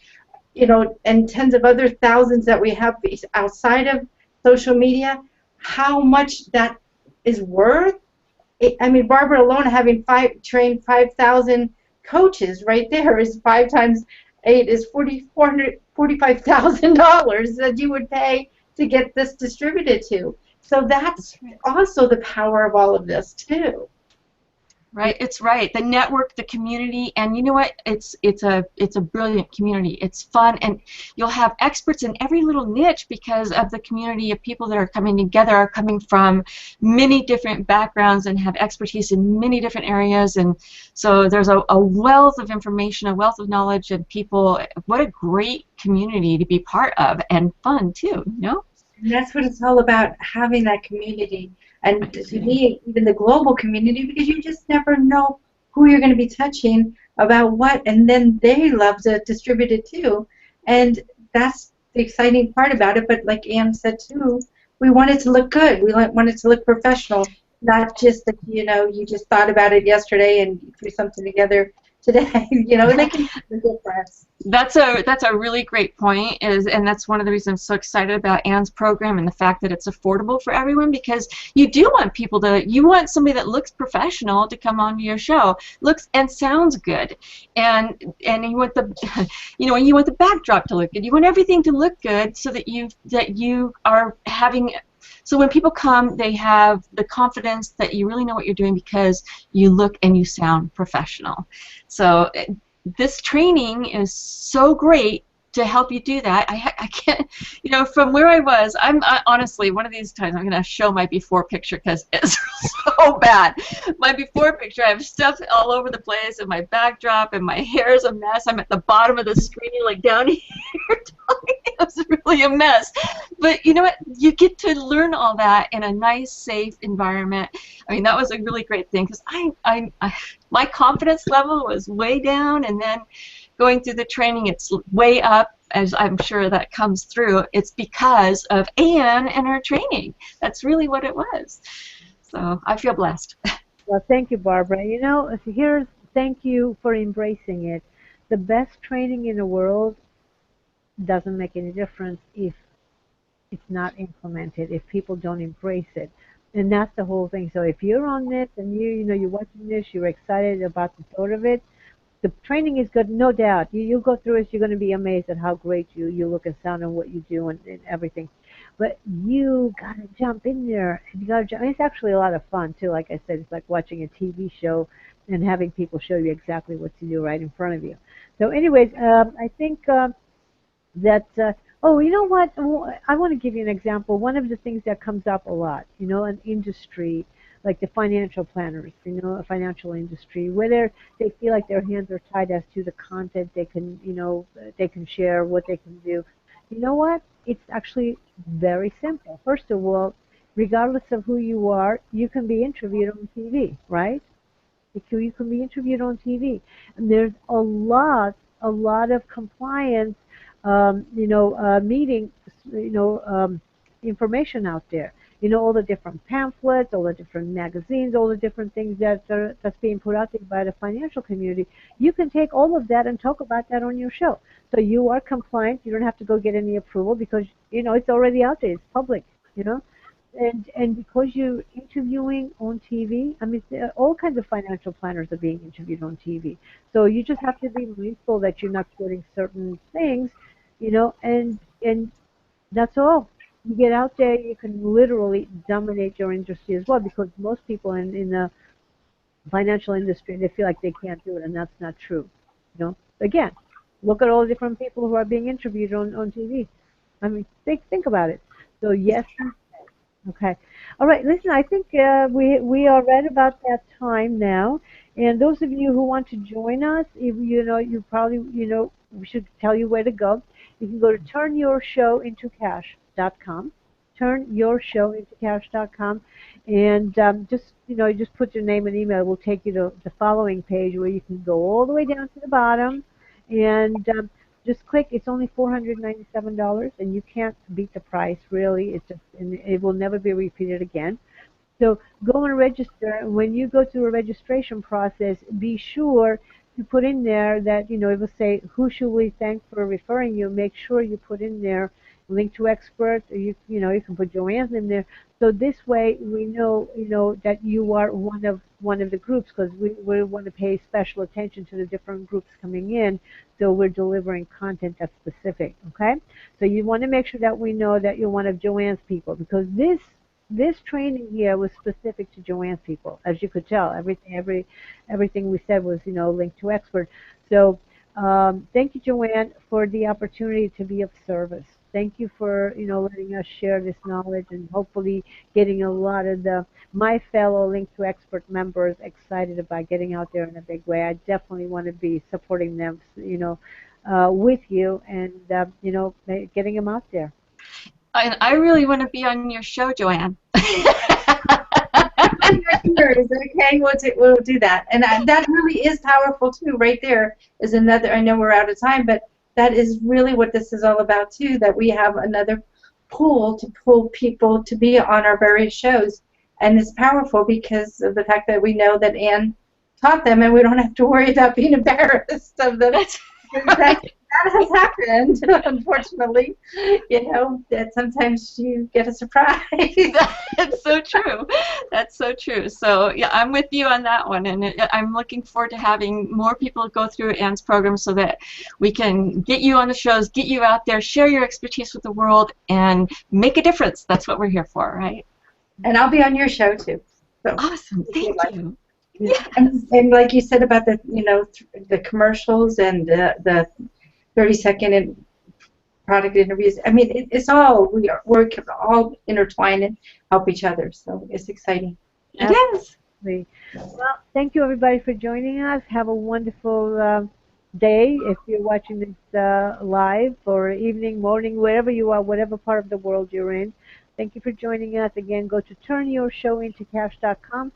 and tens of other thousands that we have outside of social media, how much that is worth? I mean, Barbara alone having trained 5,000 coaches right there is 5 times 8 is $45,000 that you would pay to get this distributed to. So that's also the power of all of this too. Right, it's right. The network, the community, and you know what? It's a brilliant community. It's fun, and you'll have experts in every little niche because of the community of people that are coming together, are coming from many different backgrounds and have expertise in many different areas. And so there's a wealth of information, a wealth of knowledge, and people. What a great community to be part of, and fun too. And that's what it's all about, having that community. And to me, even the global community, because you just never know who you're going to be touching about what, and then they love to distribute it too. And that's the exciting part about it. But like Anne said too, we want it to look good. We want it to look professional, not just that, you just thought about it yesterday and you threw something together today. They can make a difference. That's a really great point, and that's one of the reasons I'm so excited about Anne's program and the fact that it's affordable for everyone, because you do want you want somebody that looks professional to come on your show, looks and sounds good, and you want the backdrop to look good. You want everything to look good so that you are having So when people come, they have the confidence that you really know what you're doing because you look and you sound professional. So this training is so great to help you do that. I can't, you know, from where I was, honestly, one of these times I'm going to show my before picture because it's so bad. My before picture, I have stuff all over the place and my backdrop and my hair is a mess. I'm at the bottom of the screen, like down here talking. It was really a mess. But you know what? You get to learn all that in a nice, safe environment. I mean, that was a really great thing because my confidence level was way down, and then going through the training, it's way up, as I'm sure that comes through. It's because of Anne and her training. That's really what it was. So I feel blessed. Well, thank you, Barbara. You know, thank you for embracing it. The best training in the world doesn't make any difference if it's not implemented, if people don't embrace it. And that's the whole thing. So if you're on this and you're watching this, you're excited about the thought of it, the training is good, no doubt. You go through it, you're going to be amazed at how great you look and sound and what you do and everything. But you got to jump in there. And you got to jump. And it's actually a lot of fun, too. Like I said, it's like watching a TV show and having people show you exactly what to do right in front of you. So anyways, I think oh, you know what? I want to give you an example. One of the things that comes up a lot, in industry, like the financial planners, a financial industry, where they feel like their hands are tied as to the content they can, they can share, what they can do. You know what? It's actually very simple. First of all, regardless of who you are, you can be interviewed on TV, right? You can be interviewed on TV. And there's a lot of compliance, meeting, information out there. All the different pamphlets, all the different magazines, all the different things that's being put out there by the financial community. You can take all of that and talk about that on your show. So you are compliant. You don't have to go get any approval because, it's already out there. It's public, And because you're interviewing on TV, I mean, all kinds of financial planners are being interviewed on TV. So you just have to be mindful that you're not quoting certain things, and that's all. You get out there, you can literally dominate your industry as well, because most people in the financial industry, they feel like they can't do it, and that's not true. Again, look at all the different people who are being interviewed on TV. I mean, think about it. So yes. Okay. All right. Listen, I think we are right about that time now. And those of you who want to join us, if you probably, we should tell you where to go. You can go to turnyourshowintocash.com, turnyourshowintocash.com, and just put your name and email. It will take you to the following page where you can go all the way down to the bottom, and just click. It's only $497, and you can't beat the price, really. And it will never be repeated again. So go and register. And when you go through a registration process, be sure to put in there that, it will say, who should we thank for referring you? Make sure you put in there link to experts. Or you can put Joanne's in there. So this way we know, that you are one of the groups, because we want to pay special attention to the different groups coming in. So we're delivering content that's specific. Okay. So you want to make sure that we know that you're one of Joanne's people, because this training here was specific to Joanne's people, as you could tell. Everything we said was, linked to expert. So thank you, Joanne, for the opportunity to be of service. Thank you for, letting us share this knowledge, and hopefully getting a lot of my fellow Link to Expert members excited about getting out there in a big way. I definitely want to be supporting them, with you, and, getting them out there. And I really want to be on your show, Joanne. Okay, we'll do that. And that really is powerful, too. Right there is another, I know we're out of time, but that is really what this is all about, too, that we have another pool to pull people to be on our various shows. And it's powerful because of the fact that we know that Anne taught them, and we don't have to worry about being embarrassed of them. That's that has happened, unfortunately. You know, that sometimes you get a surprise. That's so true. That's so true. So yeah, I'm with you on that one, and I'm looking forward to having more people go through Anne's program so that we can get you on the shows, get you out there, share your expertise with the world, and make a difference. That's what we're here for, right? And I'll be on your show too. So Awesome. if you Thank like. you. Yeah. Yes. And like you said about the, you know, the commercials and the 30-second product interviews. I mean, it's all we're all intertwined and help each other. So it's exciting. It is. Absolutely. Well, thank you everybody for joining us. Have a wonderful day if you're watching this live, or evening, morning, wherever you are, whatever part of the world you're in. Thank you for joining us. Again, go to turnyourshowintocash.com,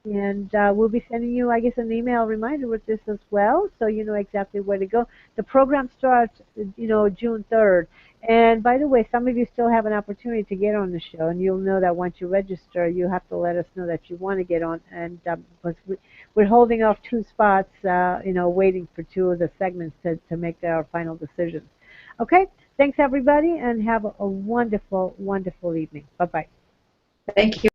and we'll be sending you, I guess, an email reminder with this as well, so you know exactly where to go. The program starts, you know, June 3rd. And by the way, some of you still have an opportunity to get on the show, and you'll know that once you register, you have to let us know that you want to get on. And because we're holding off 2 spots, you know, waiting for 2 of the segments to make our final decisions. Okay, thanks everybody, and have a wonderful, wonderful evening. Bye-bye. Thank you.